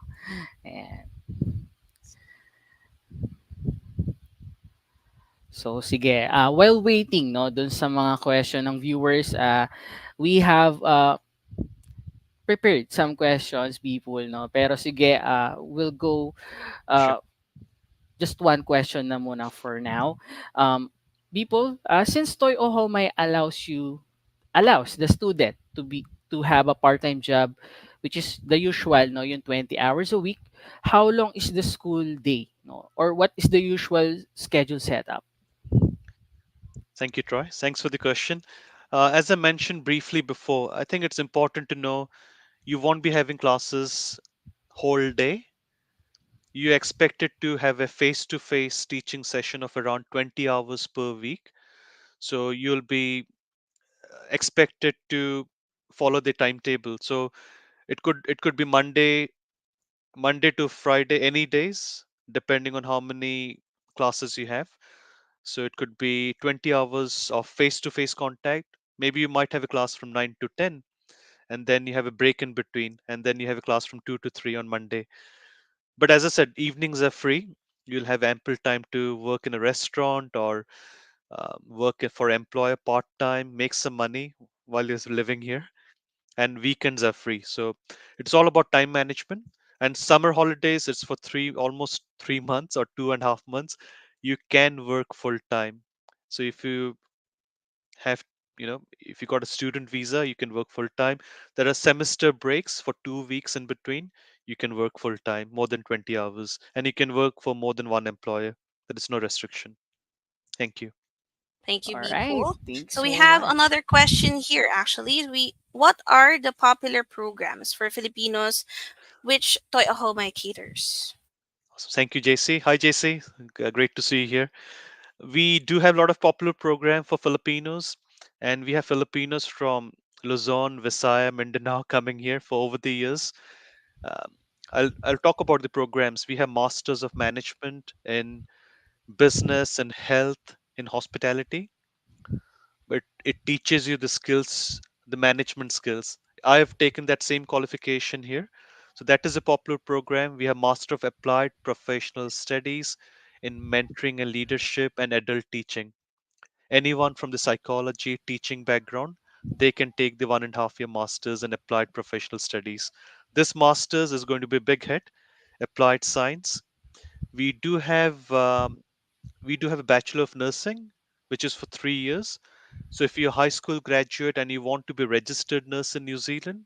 Ayan. So sige, while waiting no dun sa mga question ng viewers, we have prepared some questions people no. Pero sige, we'll go Sure. uh, just one question na muna for now. People, since Toy Ohomai allows the student to have a part-time job, which is the usual no yung 20 hours a week, how long is the school day no, or what is the usual schedule setup? Thank you, Troy. Thanks for the question. As I mentioned briefly before, I think it's important to know you won't be having classes whole day. You expected to have a face-to-face teaching session of around 20 hours per week. So you'll be expected to follow the timetable. So it could be Monday to Friday, any days, depending on how many classes you have. So it could be 20 hours of face-to-face contact. Maybe you might have a class from 9 to 10, and then you have a break in between, and then you have a class from 2 to 3 on Monday. But as I said, evenings are free. You'll have ample time to work in a restaurant or work for employer part time, make some money while you're living here. And weekends are free. So it's all about time management. And summer holidays, it's for almost 3 months or 2.5 months. You can work full time. So have, if you got a student visa, you can work full time. There are semester breaks for 2 weeks in between. You can work full time, more than 20 hours, and you can work for more than one employer. There is no restriction. Thank you. Thank you, All right. Bipul. Thanks So we so have much. another question here. Actually, what are the popular programs for Filipinos which Toy Ahomai caters? So thank you, JC. Hi, JC. Great to see you here. We do have a lot of popular program for Filipinos, and we have Filipinos from Luzon, Visayas, Mindanao coming here for over the years. Um, I'll talk about the programs. We have Masters of Management in Business and Health in Hospitality, but it teaches you the skills, the management skills. I have taken that same qualification here. So that is a popular program. We have Master of Applied Professional Studies in Mentoring and Leadership and Adult Teaching. Anyone from the psychology teaching background, they can take the 1.5 year masters in applied professional studies. This masters is going to be a big hit. Applied science. We do have a Bachelor of Nursing, which is for 3 years. So if you're a high school graduate and you want to be a registered nurse in New Zealand,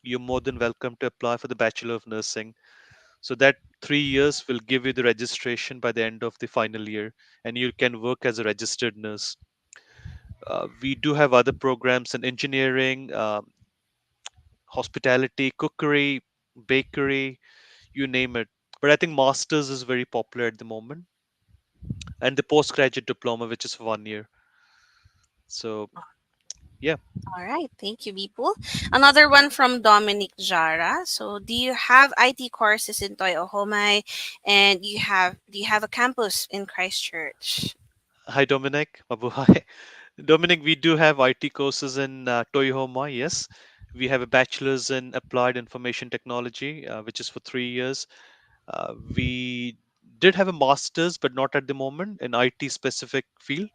you're more than welcome to apply for the Bachelor of Nursing. So that 3 years will give you the registration by the end of the final year, and you can work as a registered nurse. We do have other programs in engineering, hospitality, cookery, bakery, you name it. But I think masters is very popular at the moment, and the postgraduate diploma, which is for 1 year. So yeah, All right, thank you, Bipul. Another one from Dominic Jara. So, do you have IT courses in Toy Ohomai, and do you have a campus in Christchurch? hi Dominic, mabuhay. Dominic, we do have IT courses in Toi Ohomai. Yes, we have a bachelor's in applied information technology, which is for 3 years. We did have a master's, but not at the moment in IT specific field.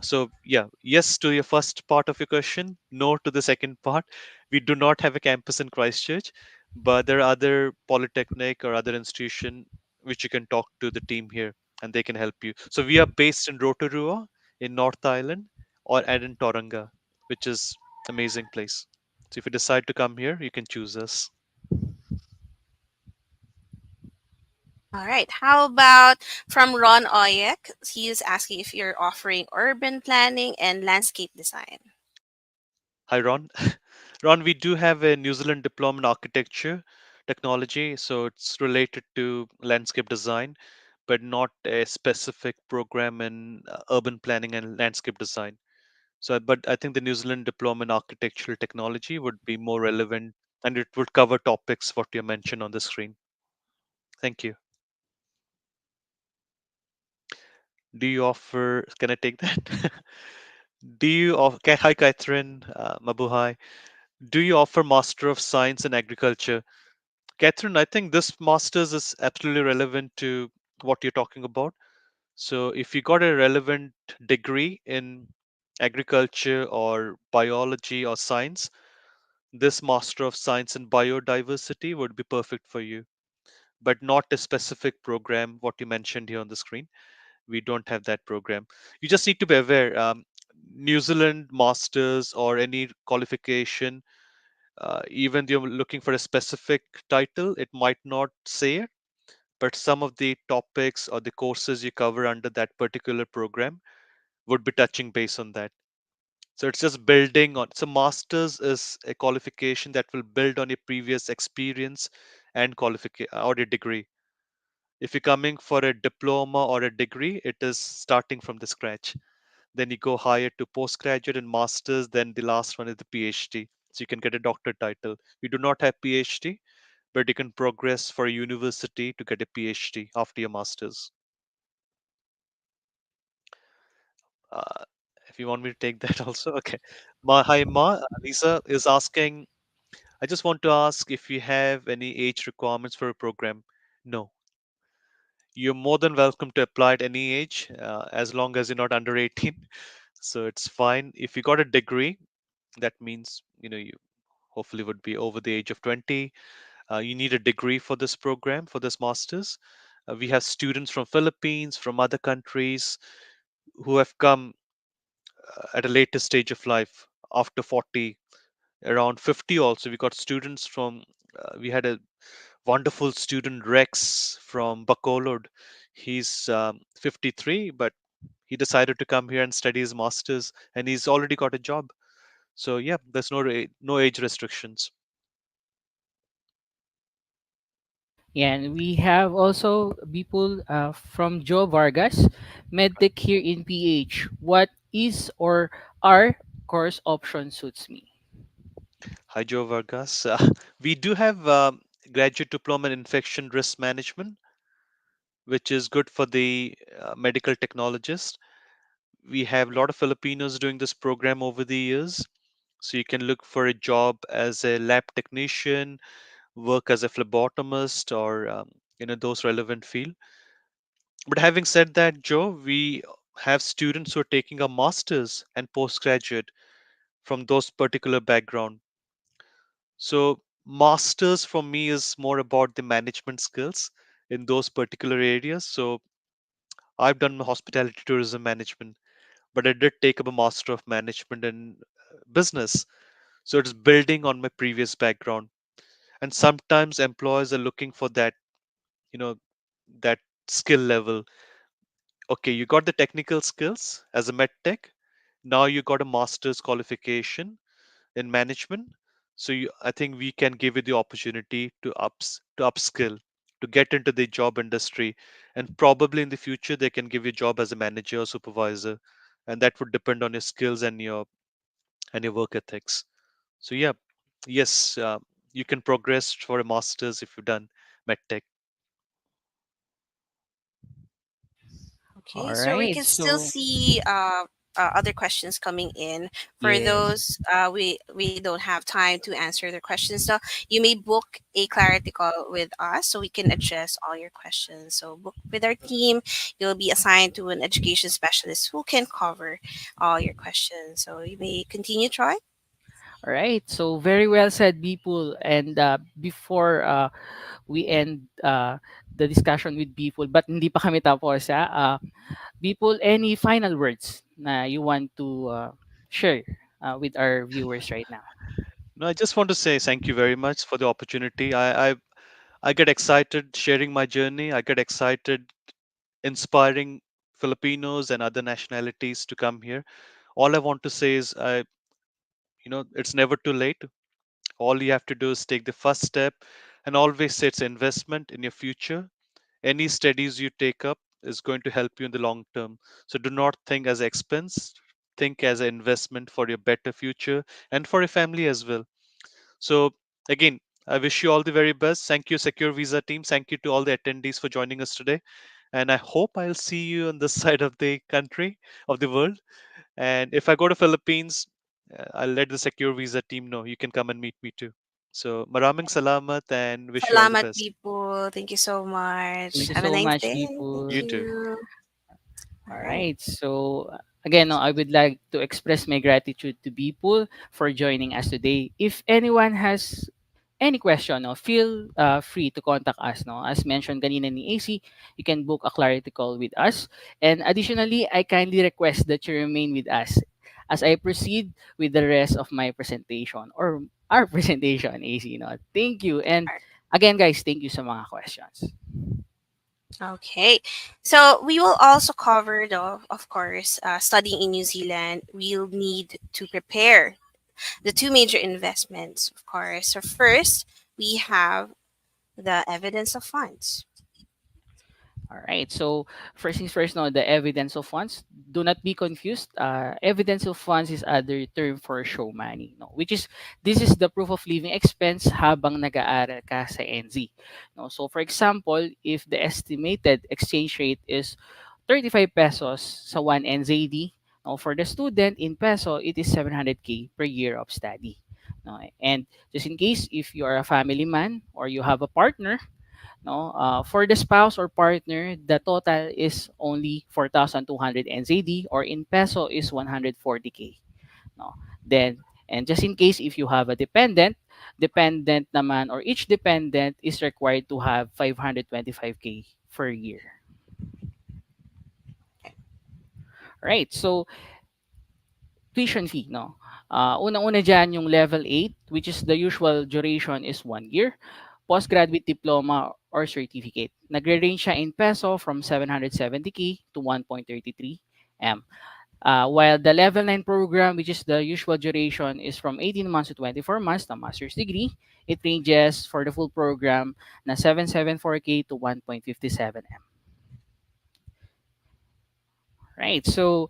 So yeah, yes to your first part of your question, no to the second part. We do not have a campus in Christchurch, but there are other polytechnic or other institution which you can talk to the team here and they can help you. So we are based in Rotorua in North Island or and in Tauranga, which is amazing place. So if you decide to come here, you can choose us. All right. How about from Ron Oyek? He is asking if you're offering urban planning and landscape design. Hi Ron. Ron, we do have a New Zealand diploma in architecture technology, so it's related to landscape design but not a specific program in urban planning and landscape design. So, but I think the New Zealand diploma in architectural technology would be more relevant and it would cover topics what you mentioned on the screen. Thank you. Do you offer, can I take that? Do you offer, hi Catherine, Mabuhay. Do you offer Master of Science in Agriculture? Catherine, I think this master's is absolutely relevant to what you're talking about. So if you got a relevant degree in agriculture or biology or science, this Master of Science in Biodiversity would be perfect for you, but not a specific program, what you mentioned here on the screen. We don't have that program. You just need to be aware. New Zealand Masters or any qualification, even you're looking for a specific title, it might not say it, but some of the topics or the courses you cover under that particular program would be touching base on that. So it's just building on. So masters is a qualification that will build on your previous experience and qualification or a degree. If you're coming for a diploma or a degree, it is starting from the scratch. Then you go higher to postgraduate and masters. Then the last one is the PhD. So you can get a doctor title. You do not have PhD, but you can progress for a university to get a PhD after your masters. Uh, if you want me to take that also, okay. Hi, Lisa is asking, I just want to ask if you have any age requirements for a program. No, you're more than welcome to apply at any age as long as you're not under 18. So it's fine. If you got a degree, that means you hopefully would be over the age of 20. You need a degree for this program, for this masters. We have students from Philippines, from other countries who have come at a later stage of life after 40, around 50 also. We got students from, we had a wonderful student Rex from Bacolod. He's 53, but he decided to come here and study his masters, and he's already got a job. So yeah, there's no age restrictions. Yeah, and we have also people from Joe Vargas, MedTech here in PH. What is or are course option suits me? Hi, Joe Vargas. We do have graduate diploma in infection risk management, which is good for the medical technologist. We have a lot of Filipinos doing this program over the years. So you can look for a job as a lab technician, work as a phlebotomist, or those relevant field. But having said that, Joe, we have students who are taking a master's and postgraduate from those particular background. So masters for me is more about the management skills in those particular areas. So I've done my hospitality tourism management, but I did take up a master of management in business. So it's building on my previous background. And sometimes employers are looking for that, you know, that skill level. Okay, you got the technical skills as a med tech. Now you got a master's qualification in management. So I think we can give you the opportunity to upskill, to get into the job industry, and probably in the future they can give you a job as a manager or supervisor, and that would depend on your skills and your work ethics. So yeah, yes, you can progress for a master's if you've done medtech. All Okay, so we right. can still So, see other questions coming in. For yes. those, we don't have time to answer the questions. So you may book a clarity call with us so we can address all your questions. So book with our team. You'll be assigned to an education specialist who can cover all your questions. So you may continue, Troy. All right. So, very well said, people. And before we end the discussion with people, but hindi pa kami tapos, people, any final words na you want to share with our viewers right now? No, I just want to say thank you very much for the opportunity. I get excited sharing my journey. I get excited inspiring Filipinos and other nationalities to come here. All I want to say is, it's never too late. All you have to do is take the first step, and always say it's investment in your future. Any studies you take up is going to help you in the long term. So do not think as expense. Think as an investment for your better future and for your family as well. So again, I wish you all the very best. Thank you, Secure Visa team. Thank you to all the attendees for joining us today. And I hope I'll see you on this side of the country, of the world. And if I go to Philippines, I'll let the Secure Visa team know. You can come and meet me too. So maraming salamat and wish you all the Salamat, best. people. Thank you so much. Thank you Have a so nice much, day. Thank You people. too. you. All All right. right. So, again, no, I would like to express my gratitude to people for joining us today. If anyone has any question, no, feel free to contact us. No? As mentioned kanina ni AC, you can book a clarity call with us. And additionally, I kindly request that you remain with us as I proceed with the rest of my presentation or our presentation, AC. No? Thank you. And again, guys, thank you sa mga questions. Okay, so we will also cover, the, of course, studying in New Zealand. We'll need to prepare the two major investments, of course. So first, we have the evidence of funds. All right. So first things first, no, the evidence of funds. Do not be confused. Evidence of funds is other term for show money, no, which is this is the proof of living expense habang nag-aaral ka sa NZ. No, so for example, if the estimated exchange rate is 35 pesos sa 1 NZD, no, for the student in peso, it is 700k per year of study. No, and just in case if you are a family man or you have a partner, no, for the spouse or partner, the total is only 4,200 NZD or in peso is 140k. No, then and just in case if you have a dependent naman or each dependent is required to have 525k per year. Right. So tuition fee, no. Unang-una dyan yung level 8, which is the usual duration is 1 year. Postgraduate diploma or certificate. Nagre-range siya in peso from 770k to 1.33. While the level 9 program, which is the usual duration, is from 18 months to 24 months, the master's degree, it ranges for the full program na 774K to 1.57M. Right. So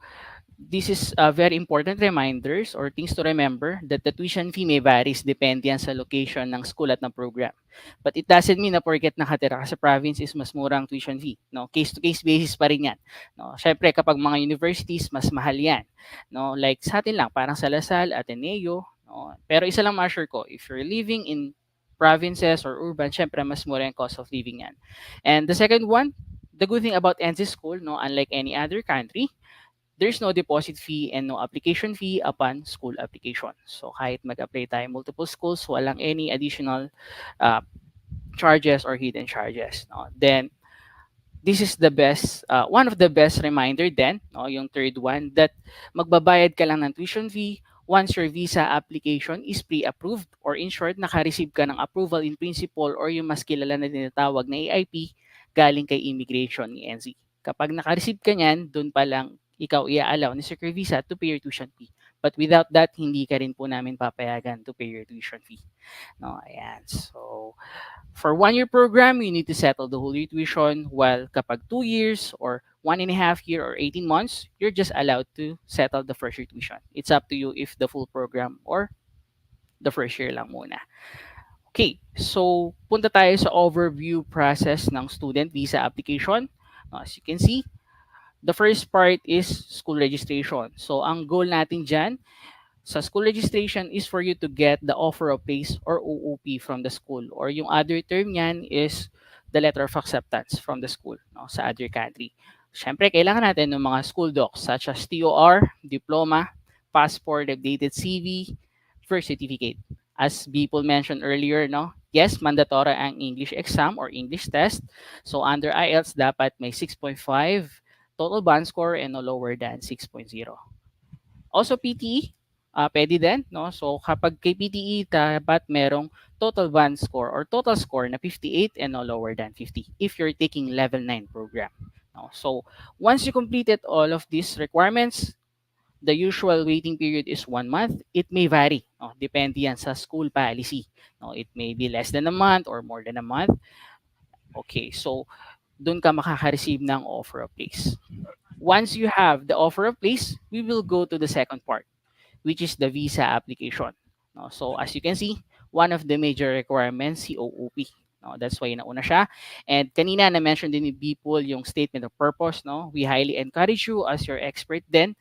this is very important reminders or things to remember that the tuition fee may varies depende yan sa location ng school at ng program. But it doesn't mean na porket nakatira ka sa province is mas murang tuition fee. No, case to case basis pa rin yan. No, syempre kapag mga universities mas mahal yan. No, like sa atin lang parang sa Lasal, Ateneo, no. Pero isa lang ma-assure ko, if you're living in provinces or urban, syempre mas mura yung cost of living yan. And the second one, the good thing about NC school, no, unlike any other country, there's no deposit fee and no application fee upon school application. So kahit mag-apply tayo multiple schools, walang any additional uh, charges or hidden charges. No? Then this is the best, one of the best reminder then, no, yung third one, that magbabayad ka lang ng tuition fee once your visa application is pre-approved or in short, naka-receive ka ng approval in principle or yung mas kilala na tinatawag na AIP galing kay immigration ni NZ. Kapag naka-receive ka niyan, doon pa lang ikaw i-allow ni Secure Visa to pay your tuition fee. But without that, hindi ka rin po namin papayagan to pay your tuition fee. No, ayan. So, for 1 year program, you need to settle the whole year tuition, while kapag 2 years or 1.5 year or 18 months, you're just allowed to settle the first year tuition. It's up to you if the full program or the first year lang muna. Okay, so punta tayo sa overview process ng student visa application. As you can see, the first part is school registration. So ang goal natin dyan sa school registration is for you to get the offer of place or OOP from the school, or yung other term niyan is the letter of acceptance from the school, no, sa other country. Siyempre, kailangan natin ng mga school docs such as TOR, diploma, passport, updated CV, birth certificate. As people mentioned earlier, no, yes, mandatory ang English exam or English test. So under IELTS, dapat may 6.5 total band score and no lower than 6.0. Also PTE, pwede din, no? So kapag kay PTE dapat merong total band score or total score na 58 and no lower than 50 if you're taking level 9 program. No? So once you completed all of these requirements, the usual waiting period is 1 month. It may vary, no? Depende yan sa school policy. No? It may be less than a month or more than a month. Okay, so doon ka makaka-receive ng offer of place. Once you have the offer of place, we will go to the second part, which is the visa application. No, so as you can see, one of the major requirements, si OOP. No, that's why nauna siya. And kanina na-mention din ni Bipol yung statement of purpose. No? We highly encourage you as your expert then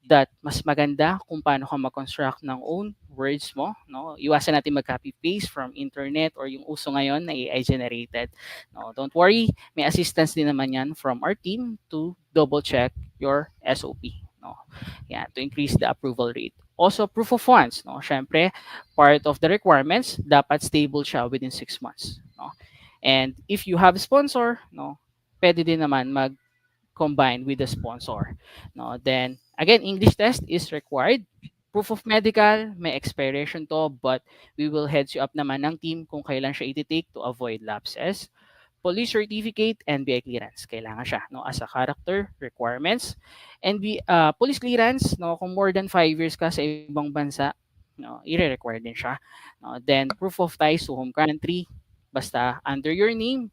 that mas maganda kung paano ka mag-construct ng own words mo, no? Iwasan natin mag-copy paste from internet or yung uso ngayon na AI generated. No, don't worry, may assistance din naman yan from our team to double check your SOP, no? Yeah, to increase the approval rate. Also, proof of funds, no? Syempre, part of the requirements, dapat stable siya within 6 months, no? And if you have a sponsor, no, pwede din naman combined with the sponsor. No, then again, English test is required. Proof of medical, may expiration to, but we will heads you up naman ng team kung kailan siya iti-take to avoid lapses. Police certificate and BI clearance, kailangan siya, no, as a character requirements. And police clearance, no, kung more than 5 years ka sa ibang bansa, no, i-require din siya. No, then proof of ties to home country, basta under your name.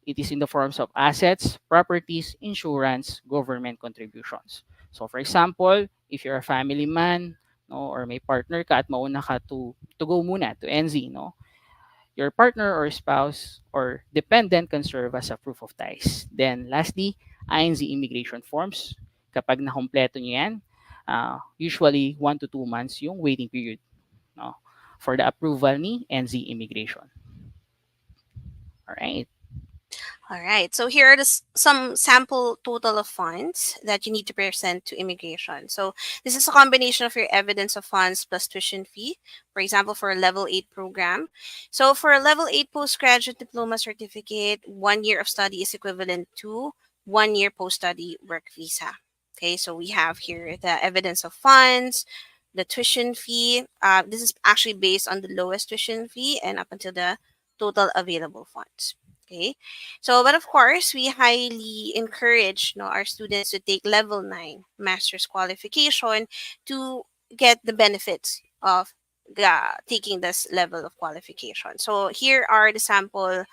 It is in the forms of assets, properties, insurance, government contributions. So for example, if you're a family man, no, or may partner ka at mauna ka to go muna to NZ, no, your partner or spouse or dependent can serve as a proof of ties. Then lastly, INZ immigration forms. Kapag nakompleto niyo yan, usually 1 to 2 months yung waiting period, no, for the approval ni NZ immigration. All right. All right. So here are some sample total of funds that you need to present to immigration. So this is a combination of your evidence of funds plus tuition fee. For example, for a level 8 program. So for a level 8 postgraduate diploma certificate, 1 year of study is equivalent to 1 year post-study work visa. Okay, so we have here the evidence of funds, the tuition fee. This is actually based on the lowest tuition fee and up until the total available funds. Okay. So, but of course, we highly encourage, our students to take level 9 master's qualification to get the benefits of taking this level of qualification. So, here are the sample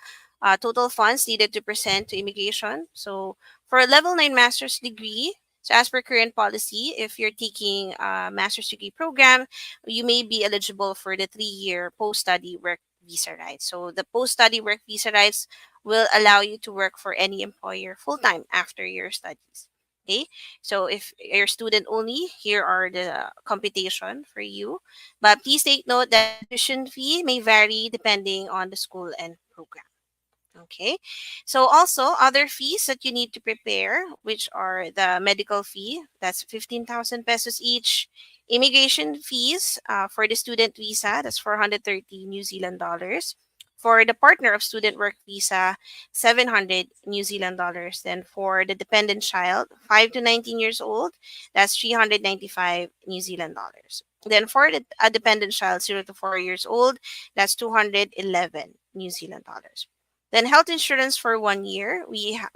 total funds needed to present to immigration. So, for a level 9 master's degree, so as per current policy, if you're taking a master's degree program, you may be eligible for the 3-year post-study work visa rights. So the post-study work visa rights will allow you to work for any employer full-time after your studies. Okay, so if you're student only, here are the computation for you. But please take note that the tuition fee may vary depending on the school and program. Okay. So also other fees that you need to prepare, which are the medical fee, that's 15,000 pesos each. Immigration fees for the student visa, that's 430 New Zealand dollars. For the partner of student work visa, 700 New Zealand dollars. Then for the dependent child, 5 to 19 years old, that's 395 New Zealand dollars. Then for the a dependent child, 0 to 4 years old, that's 211 New Zealand dollars. Then health insurance for 1 year.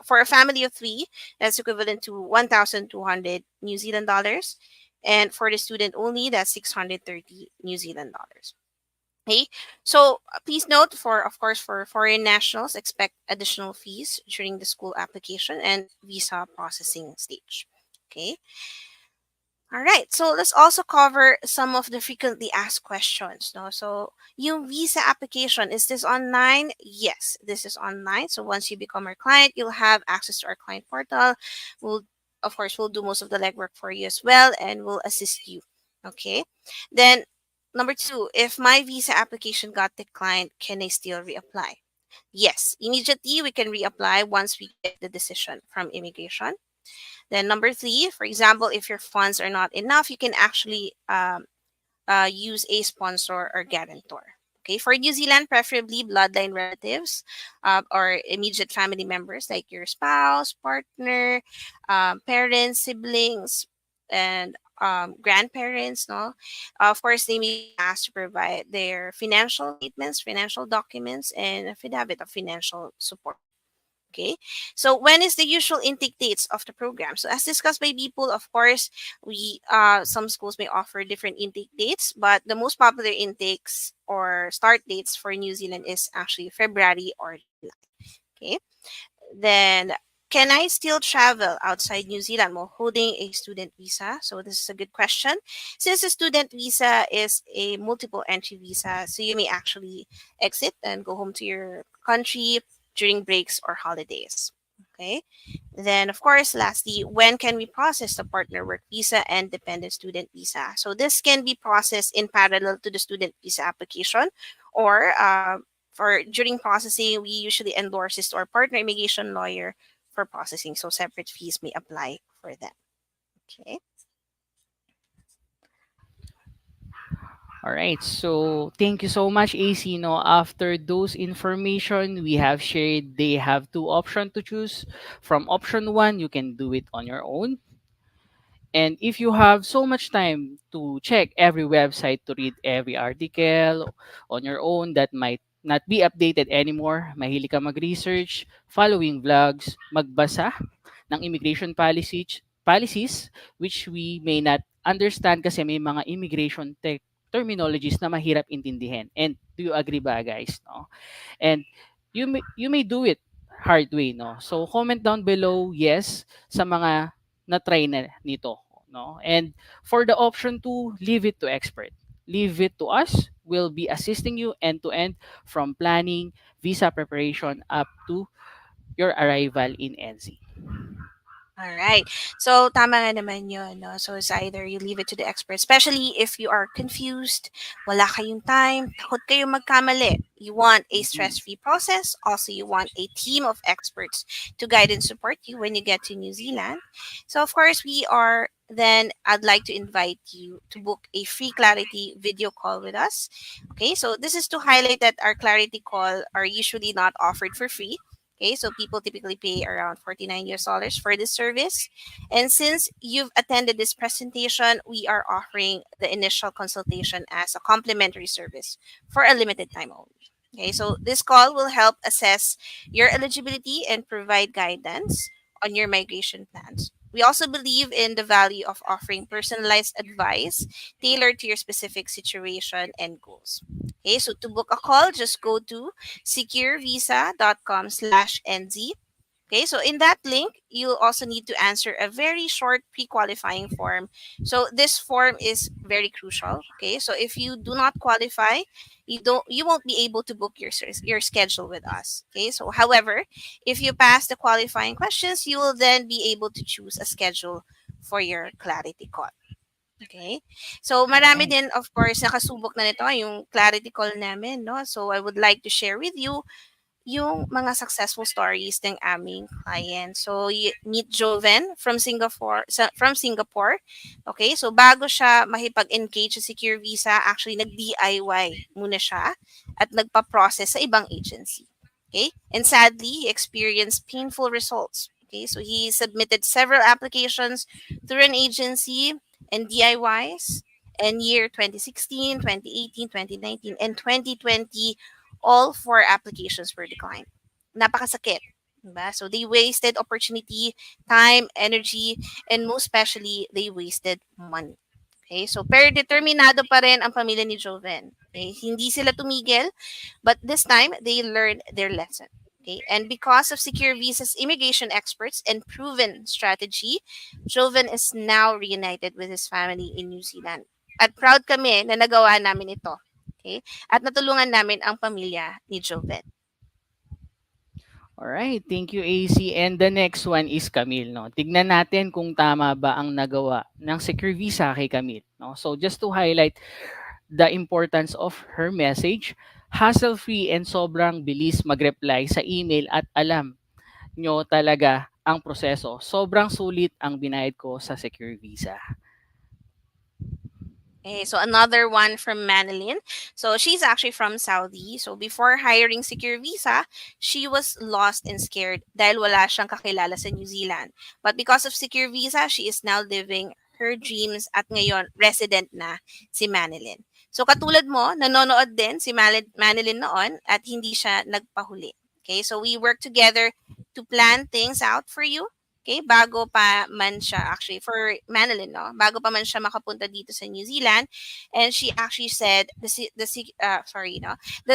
For a family of three, that's equivalent to 1,200 New Zealand dollars. And for the student only, that's 630 New Zealand dollars. Okay. So please note for, of course, for foreign nationals, expect additional fees during the school application and visa processing stage. Okay. All right. So let's also cover some of the frequently asked questions. No, so yung visa application, is this online? Yes, this is online. So once you become our client, you'll have access to our client portal. We'll, of course, we'll do most of the legwork for you as well, and we'll assist you. Okay. Then number two, if my visa application got declined, can I still reapply? Yes, immediately we can reapply once we get the decision from immigration. Then number three, for example, if your funds are not enough, you can actually use a sponsor or guarantor. Okay, for New Zealand, preferably bloodline relatives or immediate family members like your spouse, partner, parents, siblings, and grandparents. No, of course, they may be asked to provide their financial statements, financial documents, and affidavit of financial support. Okay. So when is the usual intake dates of the program? So as discussed by people, of course, we some schools may offer different intake dates, but the most popular intakes or start dates for New Zealand is actually February or July. Okay. Then can I still travel outside New Zealand while holding a student visa? So this is a good question. Since a student visa is a multiple entry visa, so you may actually exit and go home to your country during breaks or holidays. Okay. Then, of course, lastly, when can we process the partner work visa and dependent student visa? So this can be processed in parallel to the student visa application, or for during processing, we usually endorse this to our partner immigration lawyer for processing. So separate fees may apply for them. Okay. All right. So thank you so much, AC. No, after those information we have shared, they have two options to choose. From option one, you can do it on your own. And if you have so much time to check every website to read every article on your own that might not be updated anymore, mahilig ka mag-research, following vlogs, magbasa ng immigration policies which we may not understand kasi may mga immigration terminologies na mahirap intindihin. And do you agree ba, guys? No? And you may do it hard way, no? So comment down below yes sa mga na-try na nito, no? And for the option to leave it to expert. Leave it to us. We'll be assisting you end to end from planning, visa preparation up to your arrival in NZ. All right. So, tama nga naman yun, no? So, it's either you leave it to the expert, especially if you are confused, wala kayong time, takot kayong magkamali. You want a Mhm. stress-free process. Also, you want a team of experts to guide and support you when you get to New Zealand. So, of course, I'd like to invite you to book a free Clarity video call with us. Okay, so this is to highlight that our Clarity call are usually not offered for free. Okay, so people typically pay around $49 for this service. And since you've attended this presentation, we are offering the initial consultation as a complimentary service for a limited time only. Okay, so this call will help assess your eligibility and provide guidance on your migration plans. We also believe in the value of offering personalized advice tailored to your specific situation and goals. Okay, so to book a call, just go to securevisa.com/NZ. Okay, so in that link, you'll also need to answer a very short pre-qualifying form. So this form is very crucial. Okay, so if you do not qualify, you won't be able to book your schedule with us. Okay, so however, if you pass the qualifying questions, you will then be able to choose a schedule for your clarity call. Okay. So All marami right. din of course nakasubok na nito yung clarity call namin, no? So I would like to share with you yung mga successful stories ng aming client. So, meet Joven from Singapore. Okay, so bago siya makipag-engage sa Secure Visa, actually nag-DIY muna siya at nagpa-process sa ibang agency. Okay? And sadly, he experienced painful results. Okay, so he submitted several applications through an agency and DIYs and year 2016, 2018, 2019, and 2020 all four applications were declined. Napakasakit. Diba? So they wasted opportunity, time, energy, and most especially, they wasted money. Okay, so pero determinado pa rin ang pamilya ni Joven. Okay, hindi sila tumigil, but this time, they learned their lesson. Okay, and because of Secure Visa's immigration experts and proven strategy, Joven is now reunited with his family in New Zealand. At proud kami na nagawa namin ito. Okay, at natulungan namin ang pamilya ni Joven. All right, thank you AC. And the next one is Camille, no. Tignan natin kung tama ba ang nagawa ng Secure Visa kay Camille, no. So just to highlight the importance of her message, hassle-free and sobrang bilis mag-reply sa email at alam nyo talaga ang proseso. Sobrang sulit ang binayad ko sa Secure Visa. Okay, so another one from Manilyn. So she's actually from Saudi. So before hiring Secure Visa, she was lost and scared dahil wala siyang kakilala sa New Zealand. But because of Secure Visa, she is now living her dreams at ngayon resident na si Manilyn. So katulad mo, nanonood din si Manilyn noon at hindi siya nagpahuli. Okay, so we work together to plan things out for you. Okay, bago pa man siya actually for Manilyn, no? Bago pa man siya makapunta dito sa New Zealand, and she actually said the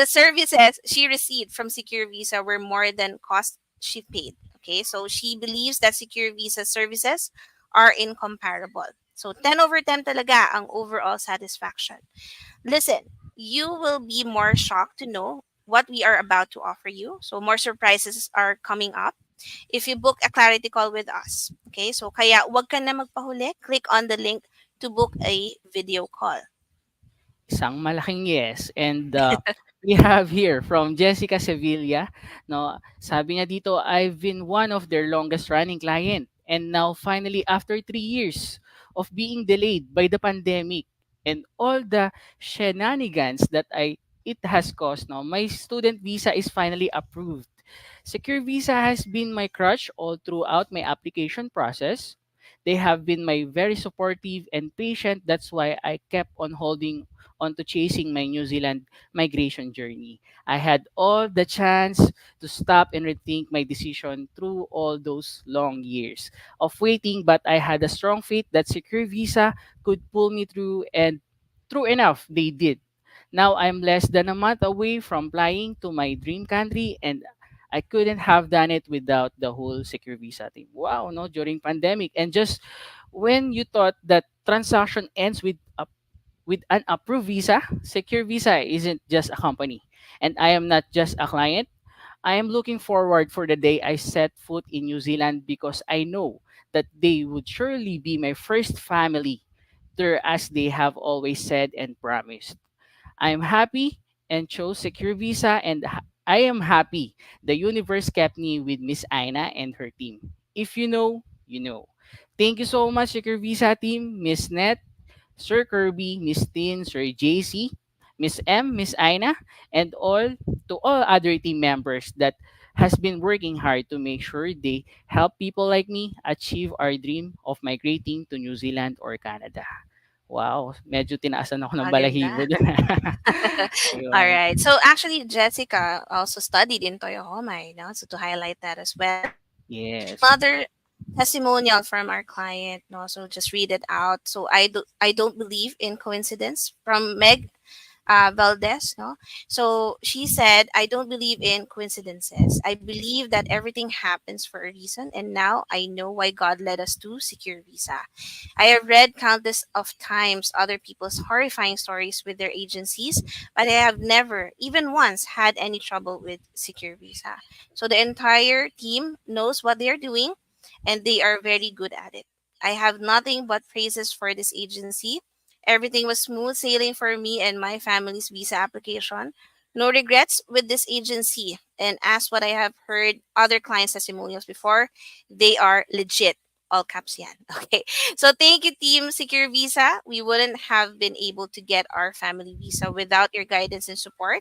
services she received from Secure Visa were more than cost she paid. Okay, so she believes that Secure Visa services are incomparable. So 10 over 10 talaga ang overall satisfaction. Listen, you will be more shocked to know what we are about to offer you. So more surprises are coming up if you book a clarity call with us. Okay, so kaya wag ka na magpahuli. Click on the link to book a video call. Isang malaking yes. And we have here from Jessica Sevilla. No, sabi niya dito, I've been one of their longest running client. And now finally, after 3 years of being delayed by the pandemic and all the shenanigans that it has caused, now my student visa is finally approved. Secure Visa has been my crush all throughout my application process. They have been my very supportive and patient. That's why I kept on holding on to chasing my New Zealand migration journey. I had all the chance to stop and rethink my decision through all those long years of waiting, but I had a strong faith that Secure Visa could pull me through, and true enough, they did. Now I'm less than a month away from flying to my dream country, and I couldn't have done it without the whole Secure Visa team. Wow, no, during pandemic. And just when you thought that transaction ends with an approved visa, Secure Visa isn't just a company. And I am not just a client. I am looking forward for the day I set foot in New Zealand because I know that they would surely be my first family there as they have always said and promised. I am happy and chose Secure Visa, and I am happy the universe kept me with Miss Aina and her team. If you know, you know. Thank you so much, Secure Visa team, Miss Net, Sir Kirby, Miss Tin, Sir JC, Miss M, Miss Aina, and all other team members that has been working hard to make sure they help people like me achieve our dream of migrating to New Zealand or Canada. Wow, medyo tinaasan ako ng balahibo Maganda. dun, All Ayun. right. So actually, Jessica also studied in Toi Ohomai, no? So to highlight that as well. Yes. Another testimonial from our client, no? So just read it out. So I don't believe in coincidence from Meg Valdez. No, so she said, "I don't believe in coincidences. I believe that everything happens for a reason, and now I know why God led us to secure visa. I have read countless of times other people's horrifying stories with their agencies, but I have never, even once, had any trouble with secure visa. So the entire team knows what they are doing, and they are very good at it. I have nothing but praises for this agency. Everything was smooth sailing for me and my family's visa application. No regrets with this agency. And as what I have heard other clients' testimonials before, they are legit. All caps yan. Okay. So thank you, Team Secure Visa. We wouldn't have been able to get our family visa without your guidance and support.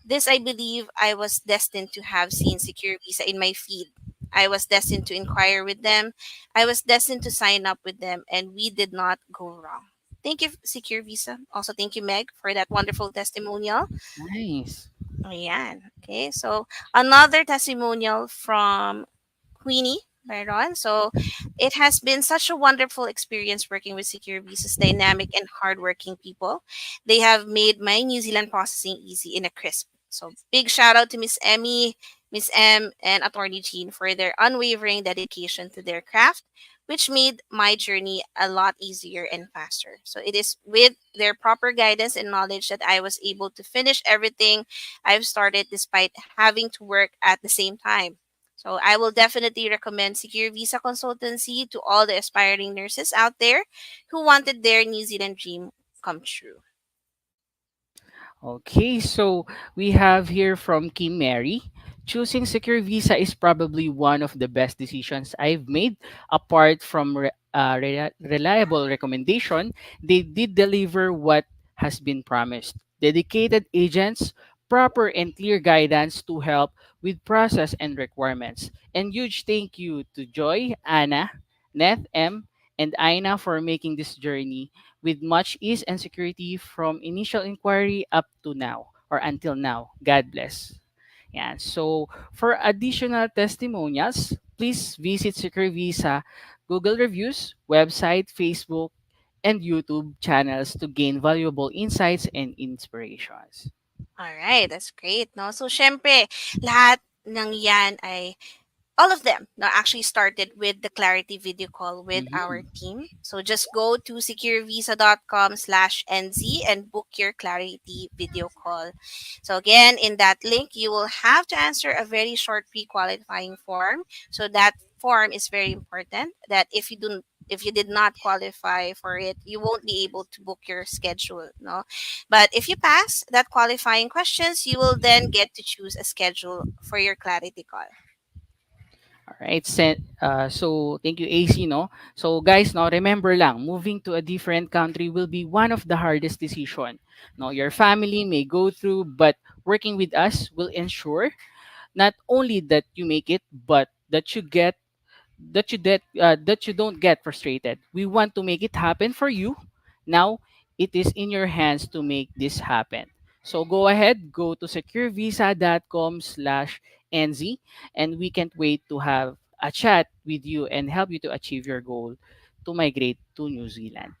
This, I believe, I was destined to have seen Secure Visa in my feed. I was destined to inquire with them. I was destined to sign up with them, and we did not go wrong. Thank you, Secure Visa. Also, thank you, Meg, for that wonderful testimonial. Nice. Ayan. Okay, so another testimonial from Queenie Byron. So it has been such a wonderful experience working with Secure Visa's dynamic and hardworking people. They have made my New Zealand processing easy in a crisp. So big shout out to Miss Emmy, Miss M, and Attorney Jean for their unwavering dedication to their craft, which made my journey a lot easier and faster. So it is with their proper guidance and knowledge that I was able to finish everything I've started despite having to work at the same time. So I will definitely recommend Secure Visa Consultancy to all the aspiring nurses out there who wanted their New Zealand dream come true. Okay, so we have here from Kim Mary. Choosing Secure Visa is probably one of the best decisions I've made. Apart from reliable recommendation, they did deliver what has been promised. Dedicated agents, proper and clear guidance to help with process and requirements. And huge thank you to Joy, Anna, Neth M, and Aina for making this journey with much ease and security from initial inquiry up to now or until now. God bless. Yeah. So for additional testimonials, please visit Secure Visa Google reviews, website, Facebook, and YouTube channels to gain valuable insights and inspirations. All right, that's great. No? So, syempre, lahat ng yan ay all of them no, actually started with the Clarity video call with our Mhm. team. So just go to securevisa.com/nz and book your Clarity video call. So again, in that link, you will have to answer a very short pre-qualifying form. So that form is very important that if you did not qualify for it, you won't be able to book your schedule. No, but if you pass that qualifying questions, you will then get to choose a schedule for your Clarity call. All right. So thank you, AC. No. So guys, no, remember lang, moving to a different country will be one of the hardest decision. No, your family may go through, but working with us will ensure not only that you make it, but that you don't get frustrated. We want to make it happen for you. Now it is in your hands to make this happen. So go ahead, go to securevisa.com/nz, and we can't wait to have a chat with you and help you to achieve your goal to migrate to New Zealand.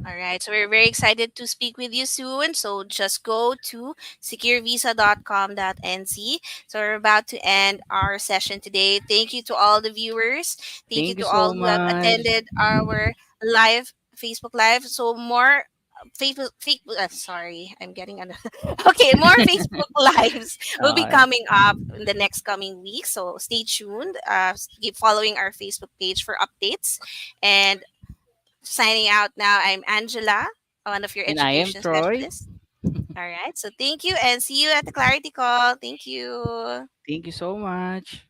All right, so we're very excited to speak with you soon. So just go to securevisa.com.nz. So we're about to end our session today. Thank you to all the viewers. Thank you Thank you to all so who have much. attended our live Facebook Live. So more sorry, I'm getting another. Okay, more Facebook lives will be Uh, coming up in the next coming week. So stay tuned. Keep following our Facebook page for updates. And signing out now, I'm Angela, one of your and I am education Troy. specialists. All right. So thank you and see you at the Clarity Call. Thank you. Thank you so much.